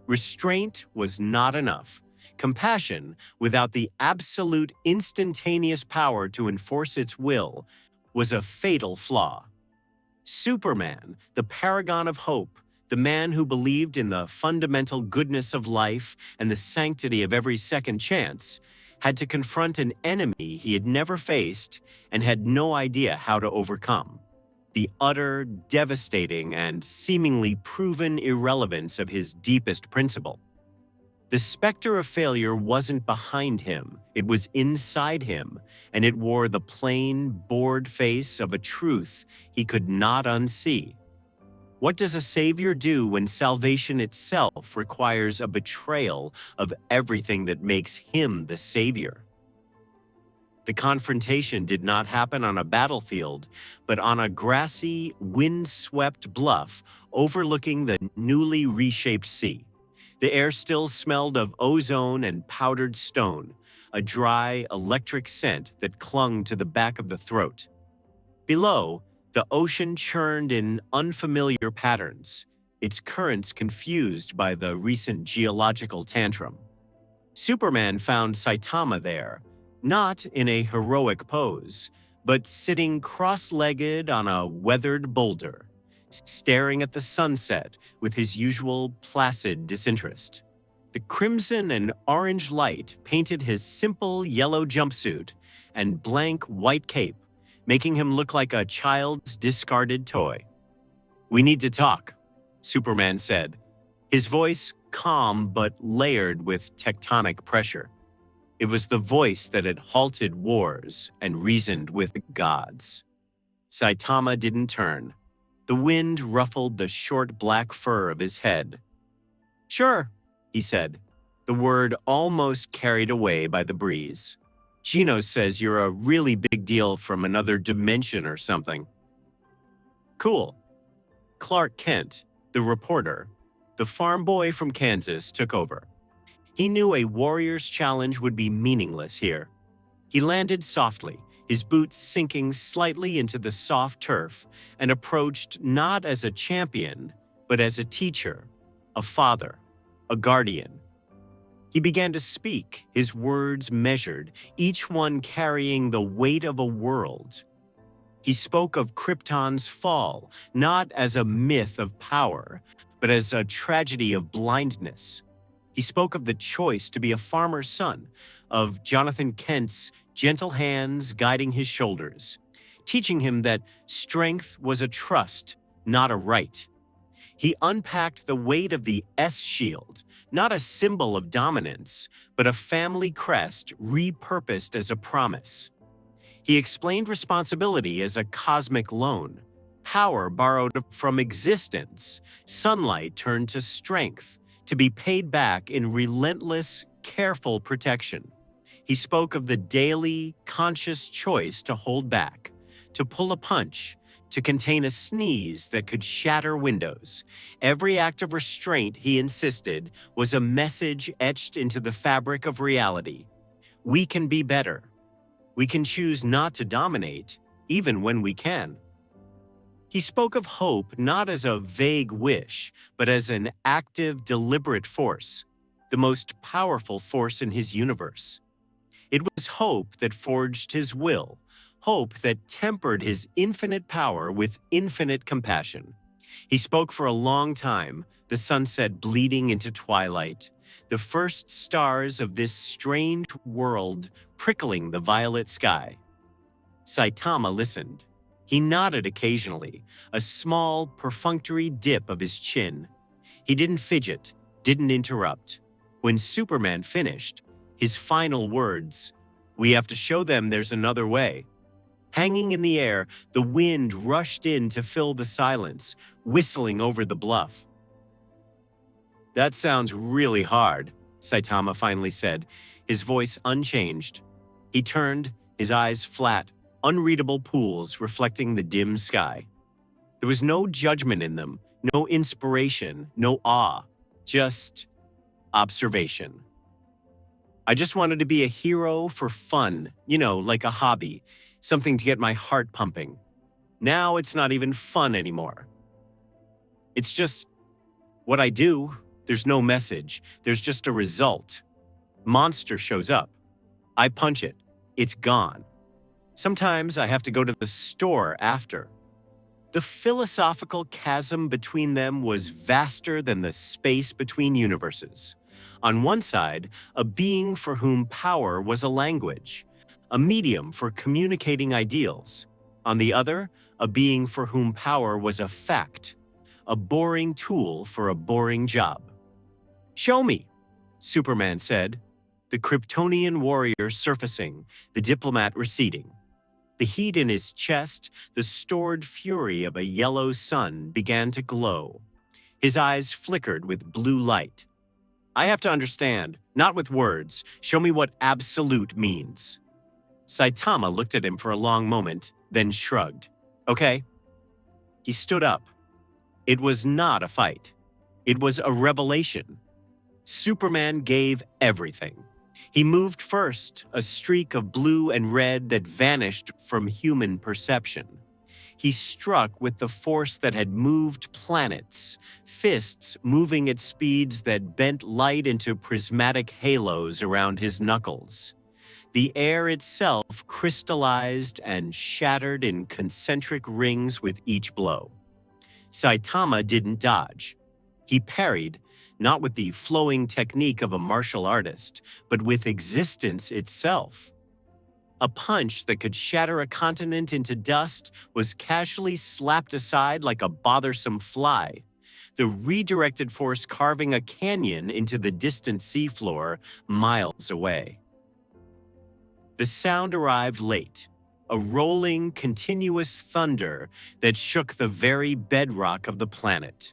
Restraint was not enough. Compassion, without the absolute instantaneous power to enforce its will, was a fatal flaw. Superman, the paragon of hope, the man who believed in the fundamental goodness of life and the sanctity of every second chance, had to confront an enemy he had never faced and had no idea how to overcome: the utter, devastating, and seemingly proven irrelevance of his deepest principle. The specter of failure wasn't behind him, it was inside him, and it wore the plain, bored face of a truth he could not unsee. What does a savior do when salvation itself requires a betrayal of everything that makes him the savior? The confrontation did not happen on a battlefield, but on a grassy, wind-swept bluff overlooking the newly reshaped sea. The air still smelled of ozone and powdered stone, a dry, electric scent that clung to the back of the throat. Below, the ocean churned in unfamiliar patterns, its currents confused by the recent geological tantrum. Superman found Saitama there, not in a heroic pose, but sitting cross-legged on a weathered boulder, staring at the sunset with his usual placid disinterest. The crimson and orange light painted his simple yellow jumpsuit and blank white cape, making him look like a child's discarded toy. "We need to talk," Superman said, his voice calm but layered with tectonic pressure. It was the voice that had halted wars and reasoned with the gods. Saitama didn't turn. The wind ruffled the short black fur of his head. "Sure," he said, the word almost carried away by the breeze. "Gino says you're a really big deal from another dimension or something." "Cool." Clark Kent, the reporter, the farm boy from Kansas, took over. He knew a warrior's challenge would be meaningless here. He landed softly, his boots sinking slightly into the soft turf, and approached not as a champion, but as a teacher, a father, a guardian. He began to speak, his words measured, each one carrying the weight of a world. He spoke of Krypton's fall, not as a myth of power, but as a tragedy of blindness. He spoke of the choice to be a farmer's son, of Jonathan Kent's gentle hands guiding his shoulders, teaching him that strength was a trust, not a right. He unpacked the weight of the S-shield, not a symbol of dominance, but a family crest repurposed as a promise. He explained responsibility as a cosmic loan, power borrowed from existence, sunlight turned to strength, to be paid back in relentless, careful protection. He spoke of the daily, conscious choice to hold back, to pull a punch, to contain a sneeze that could shatter windows. Every act of restraint, he insisted, was a message etched into the fabric of reality. We can be better. We can choose not to dominate, even when we can. He spoke of hope not as a vague wish, but as an active, deliberate force, the most powerful force in his universe. It was hope that forged his will, hope that tempered his infinite power with infinite compassion. He spoke for a long time, the sunset bleeding into twilight, the first stars of this strange world prickling the violet sky. Saitama listened. He nodded occasionally, a small, perfunctory dip of his chin. He didn't fidget, didn't interrupt. When Superman finished, his final words, "We have to show them there's another way." Hanging in the air, the wind rushed in to fill the silence, whistling over the bluff. "That sounds really hard," Saitama finally said, his voice unchanged. He turned, his eyes flat, unreadable pools reflecting the dim sky. There was no judgment in them, no inspiration, no awe, just observation. "I just wanted to be a hero for fun, like a hobby, something to get my heart pumping. Now it's not even fun anymore. It's just what I do. There's no message. There's just a result. Monster shows up. I punch it. It's gone. Sometimes I have to go to the store after." The philosophical chasm between them was vaster than the space between universes. On one side, a being for whom power was a language, a medium for communicating ideals. On the other, a being for whom power was a fact, a boring tool for a boring job. "Show me," Superman said, the Kryptonian warrior surfacing, the diplomat receding. The heat in his chest, the stored fury of a yellow sun, began to glow. His eyes flickered with blue light. "I have to understand, not with words. Show me what absolute means." Saitama looked at him for a long moment, then shrugged. "Okay." He stood up. It was not a fight. It was a revelation. Superman gave everything. He moved first, a streak of blue and red that vanished from human perception. He struck with the force that had moved planets, fists moving at speeds that bent light into prismatic halos around his knuckles. The air itself crystallized and shattered in concentric rings with each blow. Saitama didn't dodge. He parried, not with the flowing technique of a martial artist, but with existence itself. A punch that could shatter a continent into dust was casually slapped aside like a bothersome fly, the redirected force carving a canyon into the distant seafloor miles away. The sound arrived late, a rolling, continuous thunder that shook the very bedrock of the planet.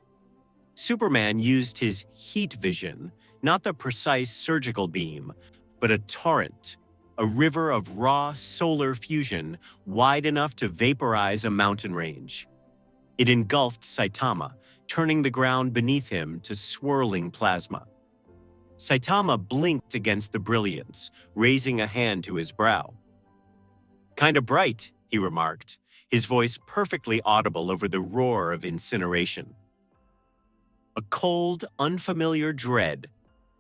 Superman used his heat vision, not the precise surgical beam, but a torrent, a river of raw solar fusion wide enough to vaporize a mountain range. It engulfed Saitama, turning the ground beneath him to swirling plasma. Saitama blinked against the brilliance, raising a hand to his brow. "Kinda bright," he remarked, his voice perfectly audible over the roar of incineration. A cold, unfamiliar dread,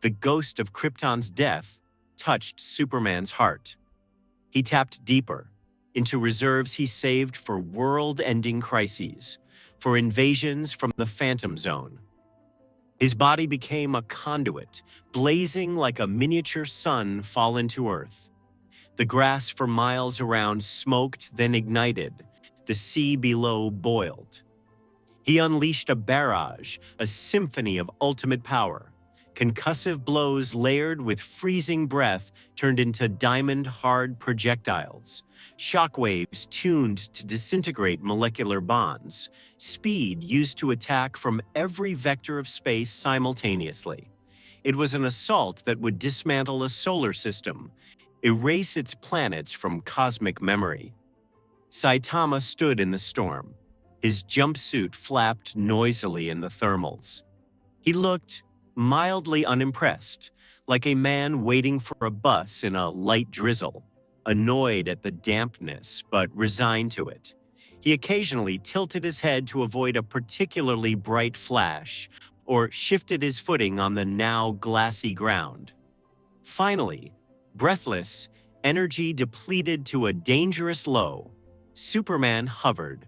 the ghost of Krypton's death, touched Superman's heart. He tapped deeper, into reserves he saved for world-ending crises, for invasions from the Phantom Zone. His body became a conduit, blazing like a miniature sun fallen to Earth. The grass for miles around smoked, then ignited. The sea below boiled. He unleashed a barrage, a symphony of ultimate power. Concussive blows layered with freezing breath turned into diamond-hard projectiles. Shockwaves tuned to disintegrate molecular bonds. Speed used to attack from every vector of space simultaneously. It was an assault that would dismantle a solar system, erase its planets from cosmic memory. Saitama stood in the storm. His jumpsuit flapped noisily in the thermals. He looked mildly unimpressed, like a man waiting for a bus in a light drizzle, annoyed at the dampness but resigned to it. He occasionally tilted his head to avoid a particularly bright flash or shifted his footing on the now glassy ground. Finally, breathless, energy depleted to a dangerous low, Superman hovered.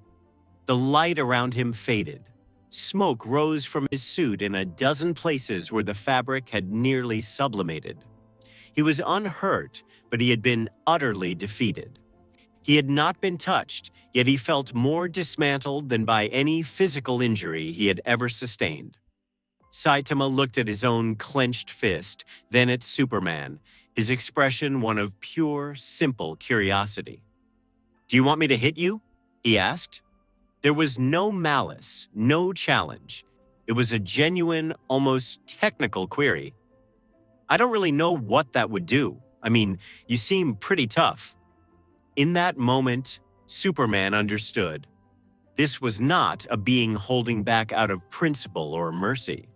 The light around him faded. Smoke rose from his suit in a dozen places where the fabric had nearly sublimated. He was unhurt, but he had been utterly defeated. He had not been touched, yet he felt more dismantled than by any physical injury he had ever sustained. Saitama looked at his own clenched fist, then at Superman, his expression one of pure, simple curiosity. "Do you want me to hit you?" he asked. There was no malice, no challenge. It was a genuine, almost technical query. "I don't really know what that would do. I mean, you seem pretty tough." In that moment, Superman understood. This was not a being holding back out of principle or mercy.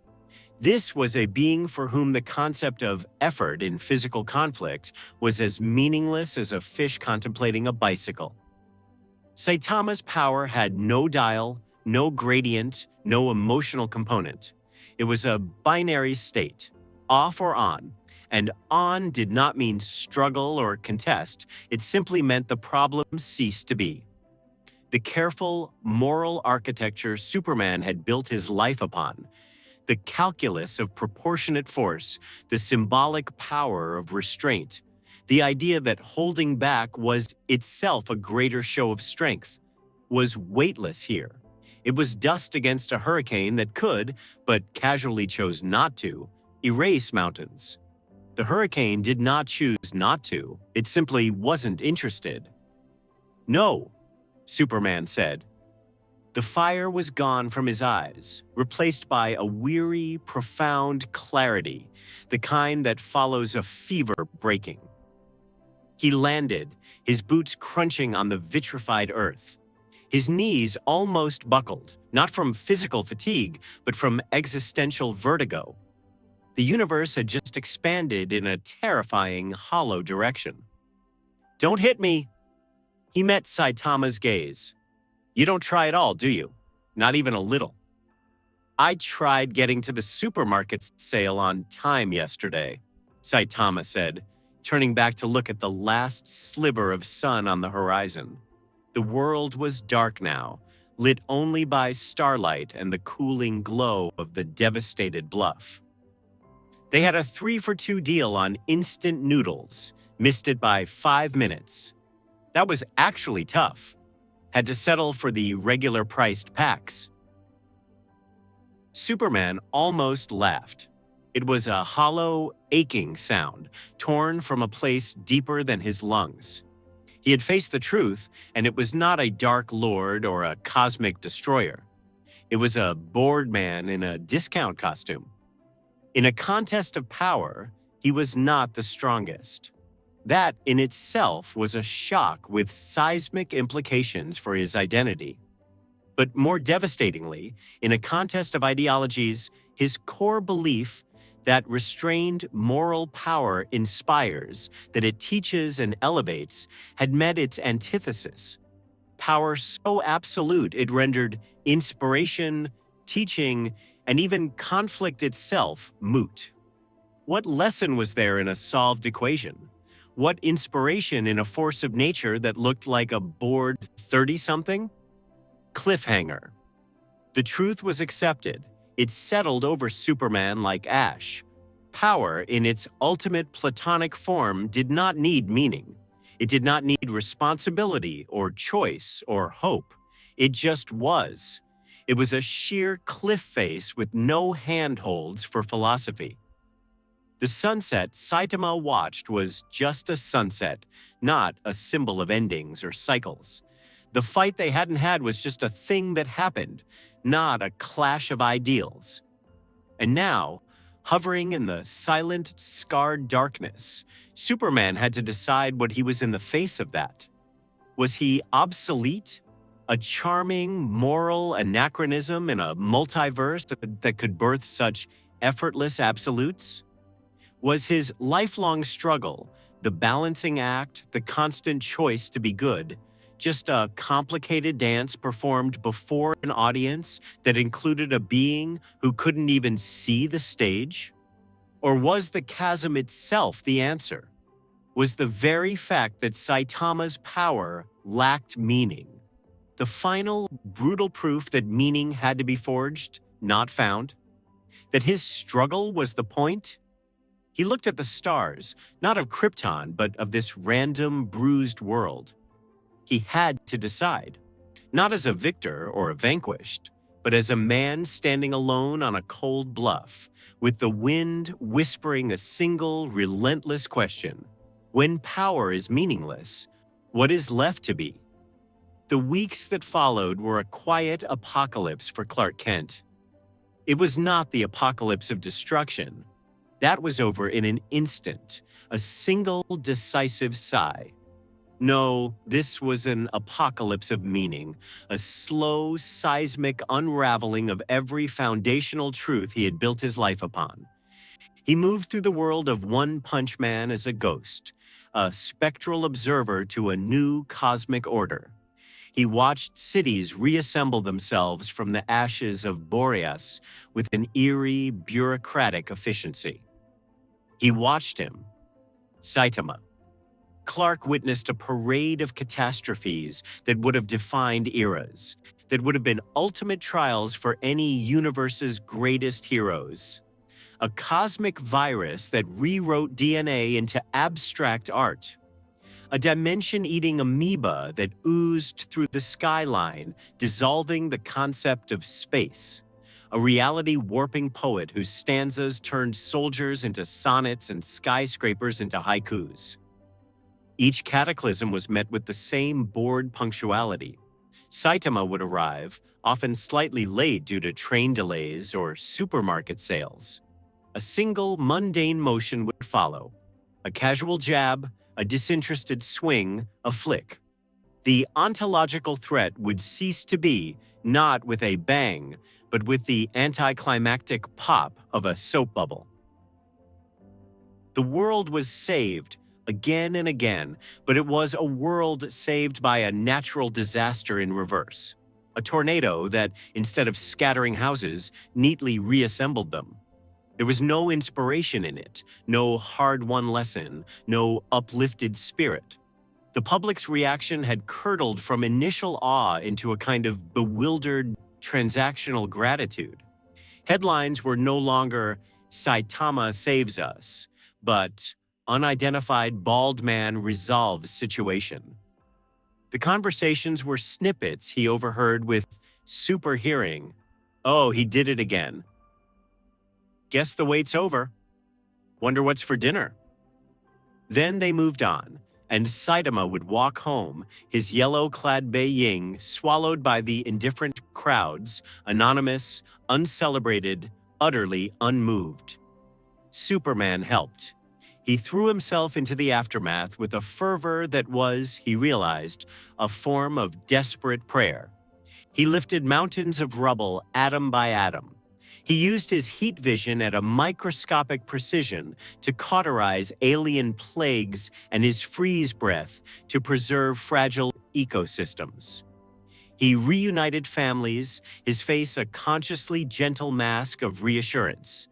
This was a being for whom the concept of effort in physical conflict was as meaningless as a fish contemplating a bicycle. Saitama's power had no dial, no gradient, no emotional component. It was a binary state, off or on, and on did not mean struggle or contest. It simply meant the problem ceased to be. The careful, moral architecture Superman had built his life upon, the calculus of proportionate force, the symbolic power of restraint, the idea that holding back was itself a greater show of strength, was weightless here. It was dust against a hurricane that could, but casually chose not to, erase mountains. The hurricane did not choose not to, it simply wasn't interested. "No," Superman said. The fire was gone from his eyes, replaced by a weary, profound clarity, the kind that follows a fever breaking. He landed, his boots crunching on the vitrified earth. His knees almost buckled, not from physical fatigue, but from existential vertigo. The universe had just expanded in a terrifying, hollow direction. "Don't hit me!" He met Saitama's gaze. "You don't try at all, do you? Not even a little." "I tried getting to the supermarket sale on time yesterday," Saitama said, turning back to look at the last sliver of sun on the horizon. The world was dark now, lit only by starlight and the cooling glow of the devastated bluff. They had a 3-for-2 deal on instant noodles, missed it by 5 minutes. That was actually tough. Had to settle for the regular priced packs. Superman almost laughed. It was a hollow, aching sound, torn from a place deeper than his lungs. He had faced the truth, and it was not a dark lord or a cosmic destroyer. It was a bored man in a discount costume. In a contest of power, he was not the strongest. That in itself was a shock with seismic implications for his identity. But more devastatingly, in a contest of ideologies, his core belief that restrained moral power inspires, that it teaches and elevates, had met its antithesis. Power so absolute it rendered inspiration, teaching, and even conflict itself moot. What lesson was there in a solved equation? What inspiration in a force of nature that looked like a bored 30-something? Cliffhanger. The truth was accepted. It settled over Superman like ash. Power, in its ultimate platonic form, did not need meaning. It did not need responsibility or choice or hope. It just was. It was a sheer cliff face with no handholds for philosophy. The sunset Saitama watched was just a sunset, not a symbol of endings or cycles. The fight they hadn't had was just a thing that happened, not a clash of ideals. And now, hovering in the silent, scarred darkness, Superman had to decide what he was in the face of that. Was he obsolete? A charming, moral anachronism in a multiverse that could birth such effortless absolutes? Was his lifelong struggle, the balancing act, the constant choice to be good, just a complicated dance performed before an audience that included a being who couldn't even see the stage? Or was the chasm itself the answer? was the very fact that Saitama's power lacked meaning. The final, brutal proof that meaning had to be forged, not found. That his struggle was the point. He looked at the stars, not of Krypton, but of this random, bruised world. He had to decide, not as a victor or a vanquished, but as a man standing alone on a cold bluff, with the wind whispering a single, relentless question. When power is meaningless, what is left to be? The weeks that followed were a quiet apocalypse for Clark Kent. It was not the apocalypse of destruction. That was over in an instant, a single decisive sigh. No, this was an apocalypse of meaning, a slow, seismic unraveling of every foundational truth he had built his life upon. He moved through the world of One Punch Man as a ghost, a spectral observer to a new cosmic order. He watched cities reassemble themselves from the ashes of Boreas with an eerie, bureaucratic efficiency. He watched him, Saitama. Clark witnessed a parade of catastrophes that would have defined eras, that would have been ultimate trials for any universe's greatest heroes. A cosmic virus that rewrote DNA into abstract art. A dimension-eating amoeba that oozed through the skyline, dissolving the concept of space. A reality-warping poet whose stanzas turned soldiers into sonnets and skyscrapers into haikus. Each cataclysm was met with the same bored punctuality. Saitama would arrive, often slightly late due to train delays or supermarket sales. A single mundane motion would follow. A casual jab, a disinterested swing, a flick. The ontological threat would cease to be, not with a bang, but with the anticlimactic pop of a soap bubble. The world was saved, again and again, but it was a world saved by a natural disaster in reverse. A tornado that, instead of scattering houses, neatly reassembled them. There was no inspiration in it, no hard-won lesson, no uplifted spirit. The public's reaction had curdled from initial awe into a kind of bewildered, transactional gratitude. Headlines were no longer, "Saitama saves us," but "Unidentified bald man resolves situation." The conversations were snippets he overheard with super hearing. "Oh, he did it again. Guess the wait's over. Wonder what's for dinner." Then they moved on, and Saitama would walk home, his yellow-clad Beiying swallowed by the indifferent crowds, anonymous, uncelebrated, utterly unmoved. Superman helped. He threw himself into the aftermath with a fervor that was, he realized, a form of desperate prayer. He lifted mountains of rubble atom by atom. He used his heat vision at a microscopic precision to cauterize alien plagues and his freeze breath to preserve fragile ecosystems. He reunited families, his face a consciously gentle mask of reassurance.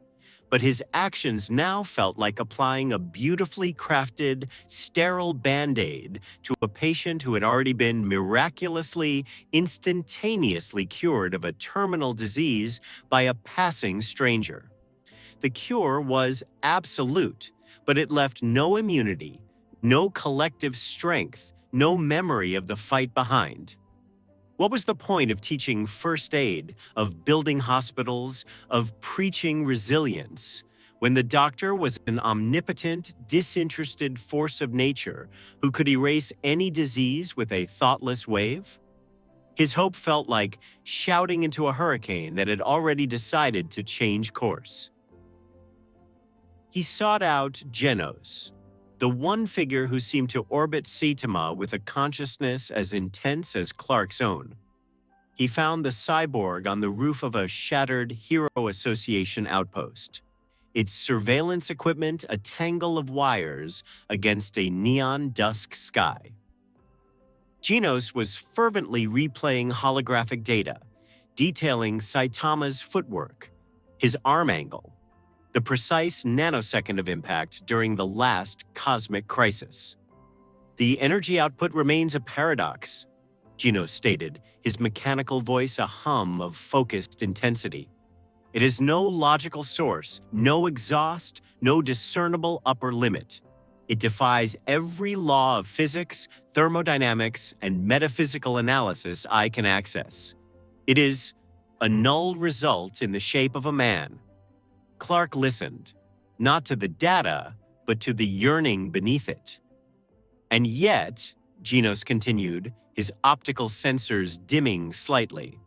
But his actions now felt like applying a beautifully crafted, sterile Band-Aid to a patient who had already been miraculously, instantaneously cured of a terminal disease by a passing stranger. The cure was absolute, but it left no immunity, no collective strength, no memory of the fight behind. What was the point of teaching first aid, of building hospitals, of preaching resilience, when the doctor was an omnipotent, disinterested force of nature who could erase any disease with a thoughtless wave? His hope felt like shouting into a hurricane that had already decided to change course. He sought out Genos, the one figure who seemed to orbit Saitama with a consciousness as intense as Clark's own. He found the cyborg on the roof of a shattered Hero Association outpost, its surveillance equipment a tangle of wires against a neon dusk sky. Genos was fervently replaying holographic data, detailing Saitama's footwork, his arm angle, the precise nanosecond of impact during the last cosmic crisis. The energy output remains a paradox, Genos stated, his mechanical voice a hum of focused intensity. It has no logical source, no exhaust, no discernible upper limit. It defies every law of physics, thermodynamics, and metaphysical analysis I can access. It is a null result in the shape of a man. Clark listened, not to the data, but to the yearning beneath it. And yet, Genos continued, his optical sensors dimming slightly,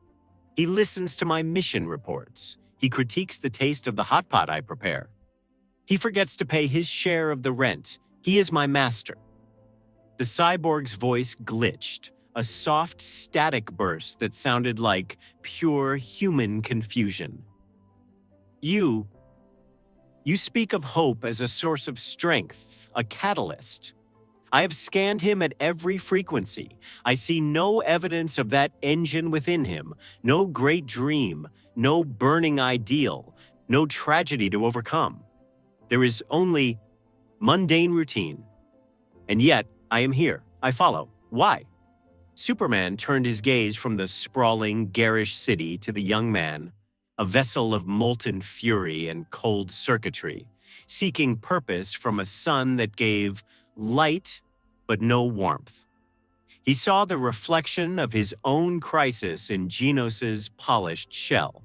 he listens to my mission reports. He critiques the taste of the hot pot I prepare. He forgets to pay his share of the rent. He is my master. The cyborg's voice glitched, a soft static burst that sounded like pure human confusion. You speak of hope as a source of strength, a catalyst. I have scanned him at every frequency. I see no evidence of that engine within him, no great dream, no burning ideal, no tragedy to overcome. There is only mundane routine. And yet, I am here. I follow. Why? Superman turned his gaze from the sprawling, garish city to the young man, a vessel of molten fury and cold circuitry, seeking purpose from a sun that gave light but no warmth. He saw the reflection of his own crisis in Genos's polished shell.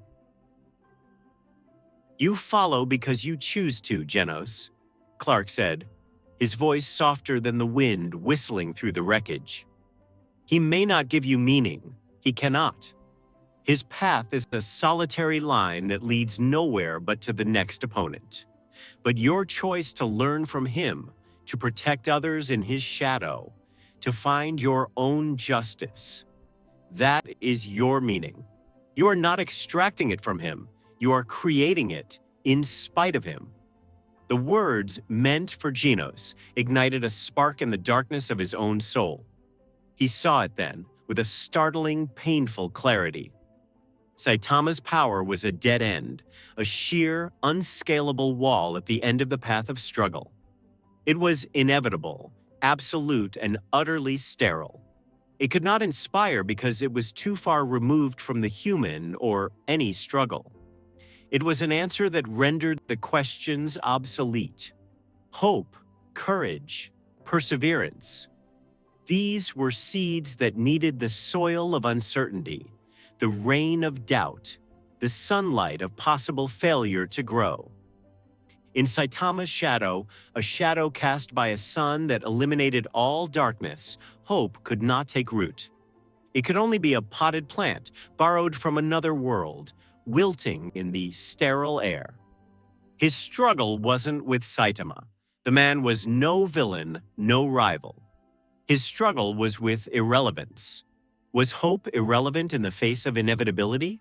You follow because you choose to, Genos, Clark said, his voice softer than the wind whistling through the wreckage. He may not give you meaning. He cannot. His path is a solitary line that leads nowhere but to the next opponent. But your choice to learn from him, to protect others in his shadow, to find your own justice, that is your meaning. You are not extracting it from him. You are creating it in spite of him. The words meant for Genos ignited a spark in the darkness of his own soul. He saw it then, with a startling, painful clarity. Saitama's power was a dead end, a sheer, unscalable wall at the end of the path of struggle. It was inevitable, absolute, and utterly sterile. It could not inspire because it was too far removed from the human or any struggle. It was an answer that rendered the questions obsolete. Hope, courage, perseverance. These were seeds that needed the soil of uncertainty, the rain of doubt, the sunlight of possible failure to grow. In Saitama's shadow, a shadow cast by a sun that eliminated all darkness, hope could not take root. It could only be a potted plant, borrowed from another world, wilting in the sterile air. His struggle wasn't with Saitama. The man was no villain, no rival. His struggle was with irrelevance. Was hope irrelevant in the face of inevitability?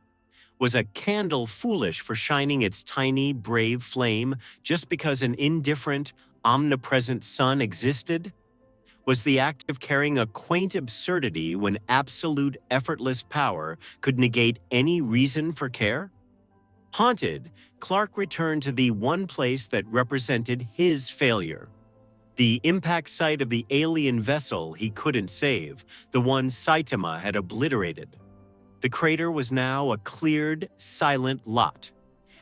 Was a candle foolish for shining its tiny, brave flame just because an indifferent, omnipresent sun existed? Was the act of carrying a quaint absurdity when absolute, effortless power could negate any reason for care? Haunted, Clark returned to the one place that represented his failure. The impact site of the alien vessel he couldn't save, the one Saitama had obliterated. The crater was now a cleared, silent lot,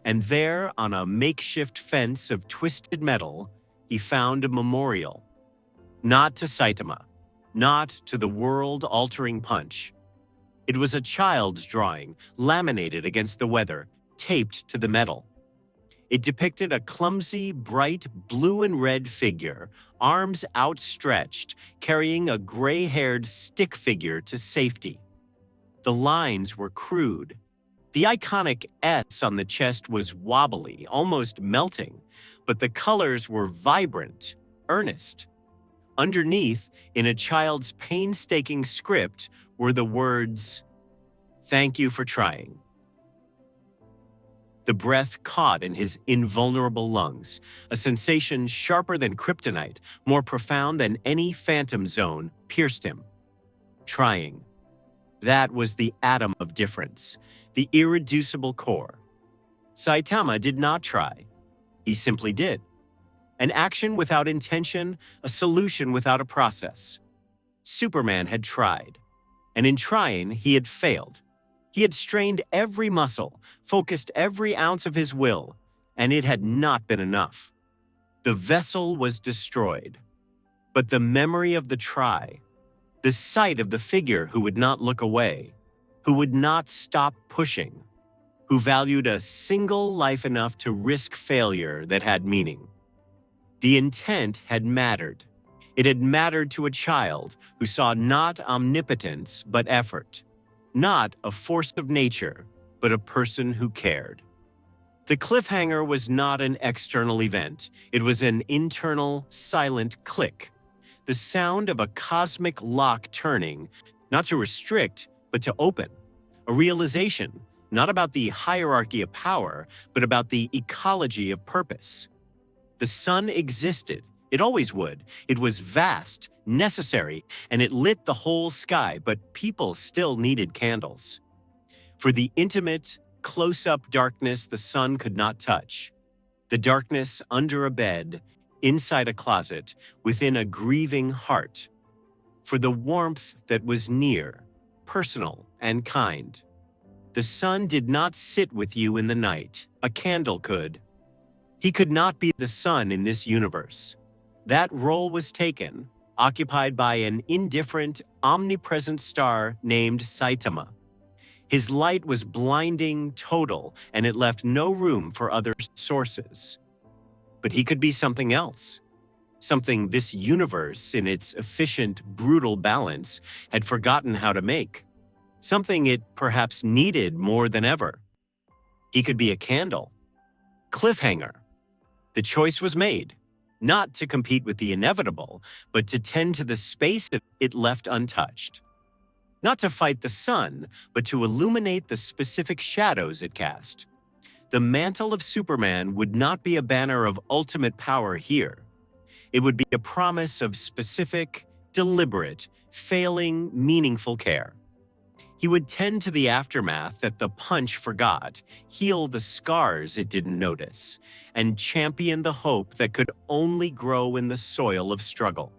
and there, on a makeshift fence of twisted metal, he found a memorial. Not to Saitama, not to the world-altering punch. It was a child's drawing, laminated against the weather, taped to the metal. It depicted a clumsy, bright blue and red figure, arms outstretched, carrying a gray-haired stick figure to safety. The lines were crude. The iconic S on the chest was wobbly, almost melting, but the colors were vibrant, earnest. Underneath, in a child's painstaking script, were the words, "Thank you for trying." The breath caught in his invulnerable lungs, a sensation sharper than kryptonite, more profound than any phantom zone, pierced him. Trying. That was the atom of difference, the irreducible core. Saitama did not try. He simply did. An action without intention, a solution without a process. Superman had tried, and in trying, he had failed. He had strained every muscle, focused every ounce of his will, and it had not been enough. The vessel was destroyed. But the memory of the try, the sight of the figure who would not look away, who would not stop pushing, who valued a single life enough to risk failure that had meaning. The intent had mattered. It had mattered to a child who saw not omnipotence but effort, not a force of nature, but a person who cared. The cliffhanger was not an external event. It was an internal, silent click. The sound of a cosmic lock turning, not to restrict, but to open. A realization, not about the hierarchy of power, but about the ecology of purpose. The sun existed. It always would. It was vast, necessary, and it lit the whole sky, but people still needed candles. For the intimate, close-up darkness the sun could not touch. The darkness under a bed, inside a closet, within a grieving heart. For the warmth that was near, personal, and kind. The sun did not sit with you in the night. A candle could. He could not be the sun in this universe. That role was taken, occupied by an indifferent, omnipresent star named Saitama. His light was blinding, total, and it left no room for other sources. But he could be something else. Something this universe, in its efficient, brutal balance, had forgotten how to make. Something it perhaps needed more than ever. He could be a candle. Cliffhanger. The choice was made, not to compete with the inevitable, but to tend to the space that it left untouched. Not to fight the sun, but to illuminate the specific shadows it cast. The mantle of Superman would not be a banner of ultimate power here. It would be a promise of specific, deliberate, failing, meaningful care. He would tend to the aftermath that the punch forgot, heal the scars it didn't notice, and champion the hope that could only grow in the soil of struggle.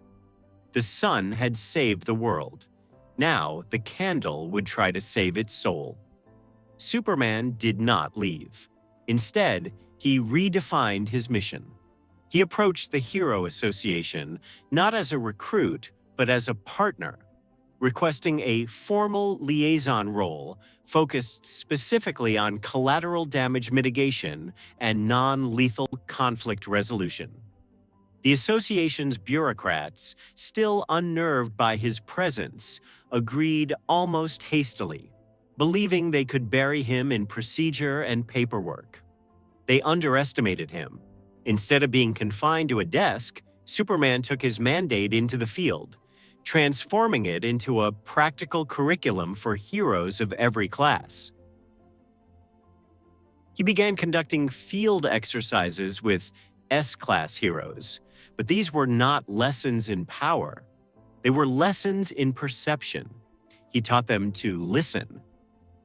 The sun had saved the world. Now the candle would try to save its soul. Superman did not leave. Instead, he redefined his mission. He approached the Hero Association not as a recruit, but as a partner, requesting a formal liaison role focused specifically on collateral damage mitigation and non-lethal conflict resolution. The association's bureaucrats, still unnerved by his presence, agreed almost hastily, believing they could bury him in procedure and paperwork. They underestimated him. Instead of being confined to a desk, Superman took his mandate into the field, transforming it into a practical curriculum for heroes of every class. He began conducting field exercises with S-class heroes, but these were not lessons in power. They were lessons in perception. He taught them to listen,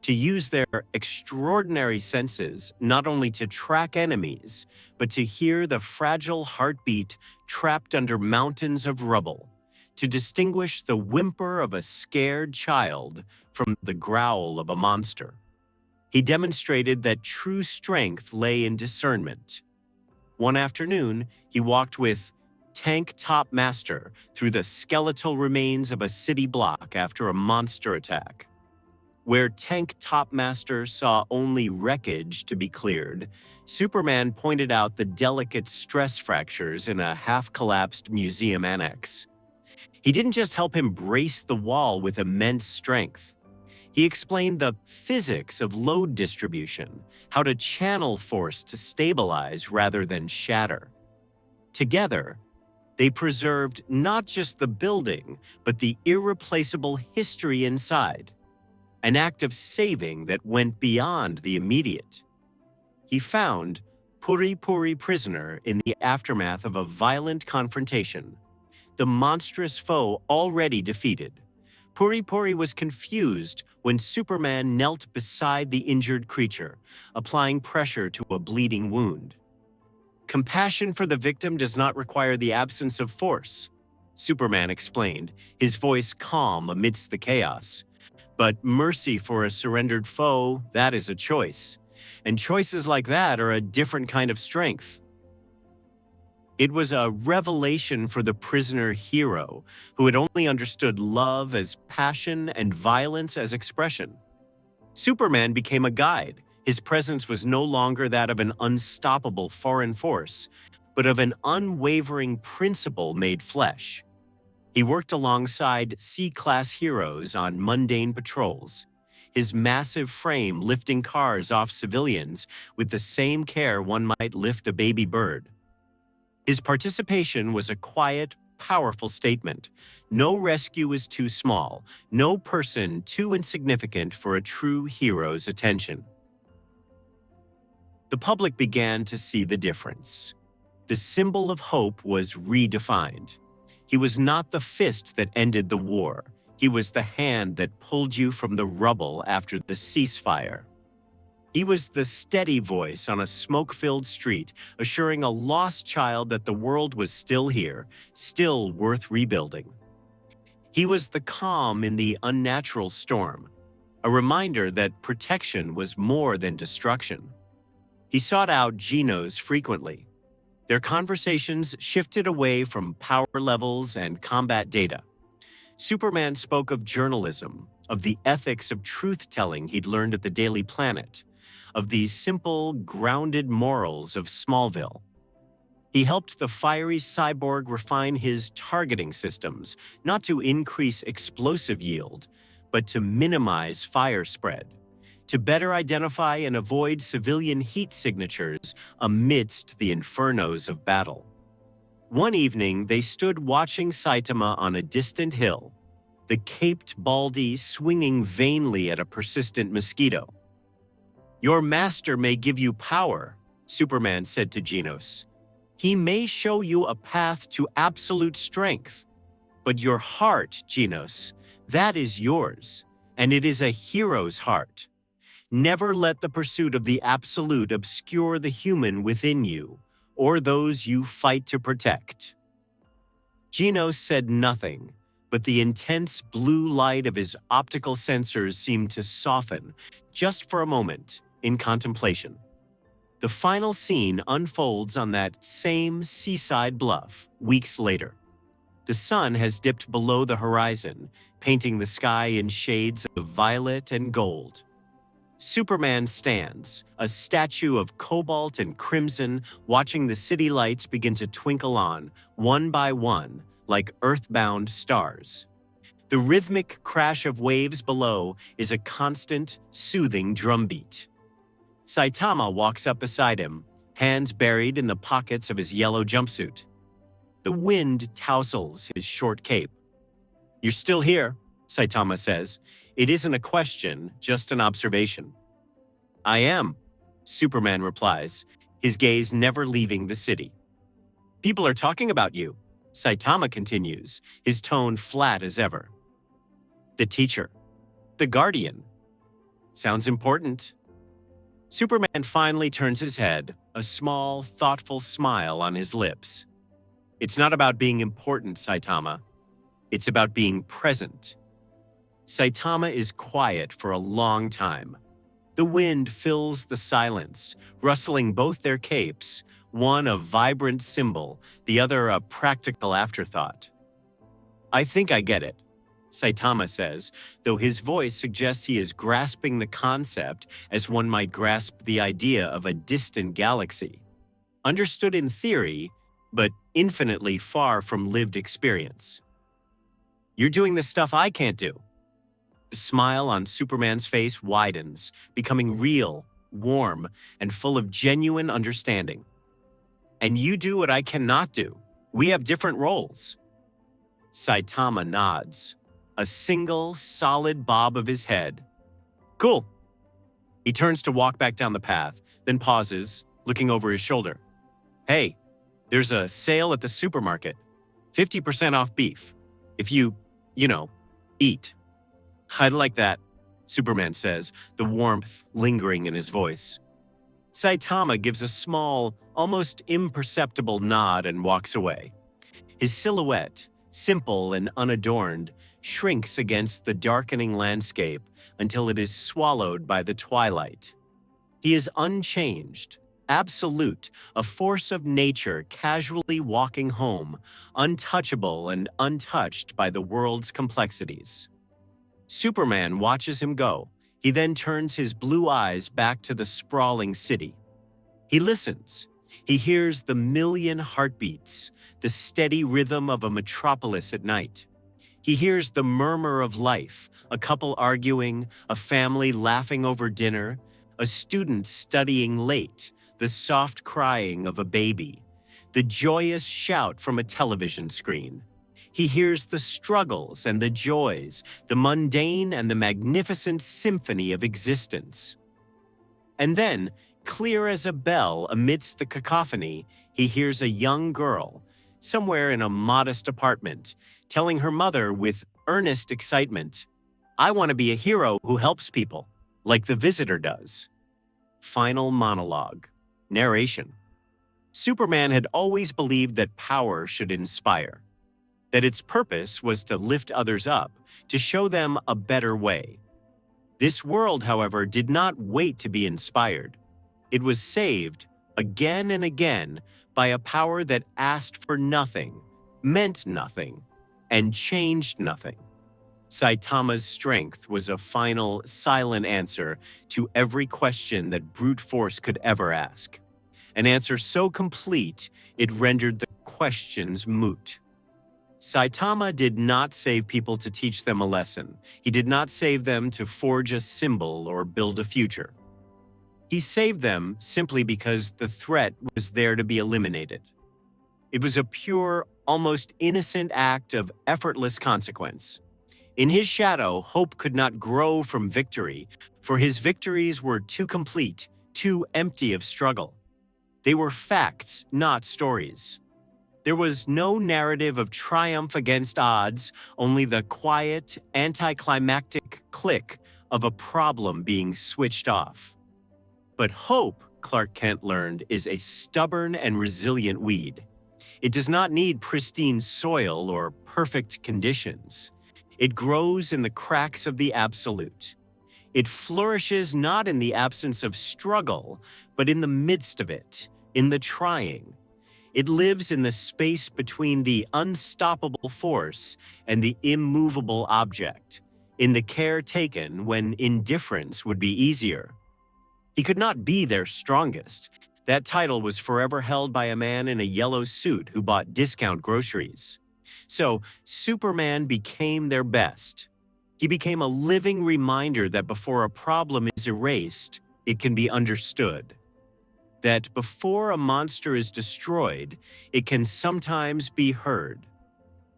to use their extraordinary senses not only to track enemies, but to hear the fragile heartbeat trapped under mountains of rubble, to distinguish the whimper of a scared child from the growl of a monster. He demonstrated that true strength lay in discernment. One afternoon, he walked with Tank Top Master through the skeletal remains of a city block after a monster attack. Where Tank Top Master saw only wreckage to be cleared, Superman pointed out the delicate stress fractures in a half-collapsed museum annex. He didn't just help him brace the wall with immense strength. He explained the physics of load distribution, how to channel force to stabilize rather than shatter. Together, they preserved not just the building, but the irreplaceable history inside. An act of saving that went beyond the immediate. He found Puri Puri prisoner in the aftermath of a violent confrontation, the monstrous foe already defeated. Puri Puri was confused when Superman knelt beside the injured creature, applying pressure to a bleeding wound. Compassion for the victim does not require the absence of force, Superman explained, his voice calm amidst the chaos. But mercy for a surrendered foe, that is a choice. And choices like that are a different kind of strength. It was a revelation for the prisoner hero, who had only understood love as passion and violence as expression. Superman became a guide. His presence was no longer that of an unstoppable foreign force, but of an unwavering principle made flesh. He worked alongside C-class heroes on mundane patrols, his massive frame lifting cars off civilians with the same care one might lift a baby bird. His participation was a quiet, powerful statement. No rescue is too small, no person too insignificant for a true hero's attention. The public began to see the difference. The symbol of hope was redefined. He was not the fist that ended the war. He was the hand that pulled you from the rubble after the ceasefire. He was the steady voice on a smoke-filled street, assuring a lost child that the world was still here, still worth rebuilding. He was the calm in the unnatural storm, a reminder that protection was more than destruction. He sought out Genos frequently. Their conversations shifted away from power levels and combat data. Superman spoke of journalism, of the ethics of truth-telling he'd learned at the Daily Planet, of the simple, grounded morals of Smallville. He helped the fiery cyborg refine his targeting systems, not to increase explosive yield, but to minimize fire spread, to better identify and avoid civilian heat signatures amidst the infernos of battle. One evening, they stood watching Saitama on a distant hill, the caped Baldy swinging vainly at a persistent mosquito. "Your master may give you power," Superman said to Genos. "He may show you a path to absolute strength. But your heart, Genos, that is yours, and it is a hero's heart. Never let the pursuit of the absolute obscure the human within you, or those you fight to protect." Genos said nothing, but the intense blue light of his optical sensors seemed to soften, just for a moment, in contemplation. The final scene unfolds on that same seaside bluff, weeks later. The sun has dipped below the horizon, painting the sky in shades of violet and gold. Superman stands, a statue of cobalt and crimson, watching the city lights begin to twinkle on, one by one, like earthbound stars. The rhythmic crash of waves below is a constant, soothing drumbeat. Saitama walks up beside him, hands buried in the pockets of his yellow jumpsuit. The wind tousles his short cape. "You're still here," Saitama says. "It isn't a question, just an observation." "I am," Superman replies, his gaze never leaving the city. "People are talking about you," Saitama continues, his tone flat as ever. "The teacher. The guardian. Sounds important." Superman finally turns his head, a small, thoughtful smile on his lips. "It's not about being important, Saitama. It's about being present." Saitama is quiet for a long time. The wind fills the silence, rustling both their capes, one a vibrant symbol, the other a practical afterthought. "I think I get it," Saitama says, though his voice suggests he is grasping the concept as one might grasp the idea of a distant galaxy. Understood in theory, but infinitely far from lived experience. "You're doing the stuff I can't do." The smile on Superman's face widens, becoming real, warm, and full of genuine understanding. "And you do what I cannot do. We have different roles." Saitama nods, a single, solid bob of his head. "Cool." He turns to walk back down the path, then pauses, looking over his shoulder. "Hey, there's a sale at the supermarket. 50% off beef. If you eat." "I'd like that," Superman says, the warmth lingering in his voice. Saitama gives a small, almost imperceptible nod and walks away. His silhouette, simple and unadorned, shrinks against the darkening landscape until it is swallowed by the twilight. He is unchanged, absolute, a force of nature casually walking home, untouchable and untouched by the world's complexities. Superman watches him go. He then turns his blue eyes back to the sprawling city. He listens. He hears the million heartbeats, the steady rhythm of a metropolis at night. He hears the murmur of life, a couple arguing, a family laughing over dinner, a student studying late, the soft crying of a baby, the joyous shout from a television screen. He hears the struggles and the joys, the mundane and the magnificent symphony of existence. And then, clear as a bell amidst the cacophony, he hears a young girl, somewhere in a modest apartment, telling her mother with earnest excitement, "I want to be a hero who helps people, like the visitor does." Final monologue. Narration. Superman had always believed that power should inspire, that its purpose was to lift others up, to show them a better way. This world, however, did not wait to be inspired. It was saved, again and again, by a power that asked for nothing, meant nothing, and changed nothing. Saitama's strength was a final, silent answer to every question that brute force could ever ask. An answer so complete, it rendered the questions moot. Saitama did not save people to teach them a lesson. He did not save them to forge a symbol or build a future. He saved them simply because the threat was there to be eliminated. It was a pure, almost innocent act of effortless consequence. In his shadow, hope could not grow from victory, for his victories were too complete, too empty of struggle. They were facts, not stories. There was no narrative of triumph against odds, only the quiet, anticlimactic click of a problem being switched off. But hope, Clark Kent learned, is a stubborn and resilient weed. It does not need pristine soil or perfect conditions. It grows in the cracks of the absolute. It flourishes not in the absence of struggle, but in the midst of it, in the trying. It lives in the space between the unstoppable force and the immovable object, in the care taken when indifference would be easier. He could not be their strongest. That title was forever held by a man in a yellow suit who bought discount groceries. So Superman became their best. He became a living reminder that before a problem is erased, it can be understood. That before a monster is destroyed, it can sometimes be heard.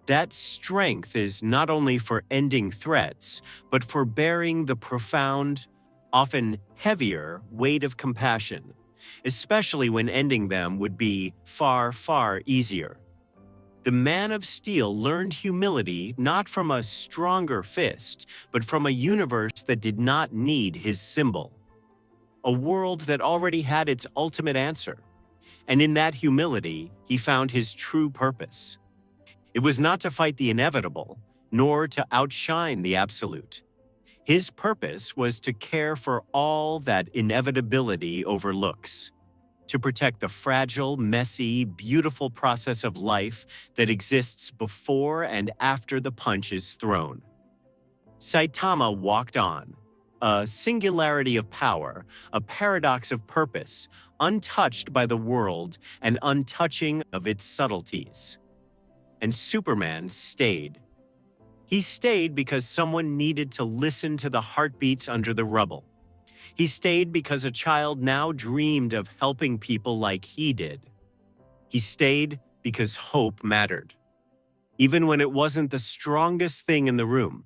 That strength is not only for ending threats, but for bearing the profound, often heavier weight of compassion, especially when ending them would be far, far easier. The Man of Steel learned humility not from a stronger fist, but from a universe that did not need his symbol. A world that already had its ultimate answer. And in that humility, he found his true purpose. It was not to fight the inevitable, nor to outshine the absolute. His purpose was to care for all that inevitability overlooks, to protect the fragile, messy, beautiful process of life that exists before and after the punch is thrown. Saitama walked on, a singularity of power, a paradox of purpose, untouched by the world and untouching of its subtleties. And Superman stayed. He stayed because someone needed to listen to the heartbeats under the rubble. He stayed because a child now dreamed of helping people like he did. He stayed because hope mattered. Even when it wasn't the strongest thing in the room,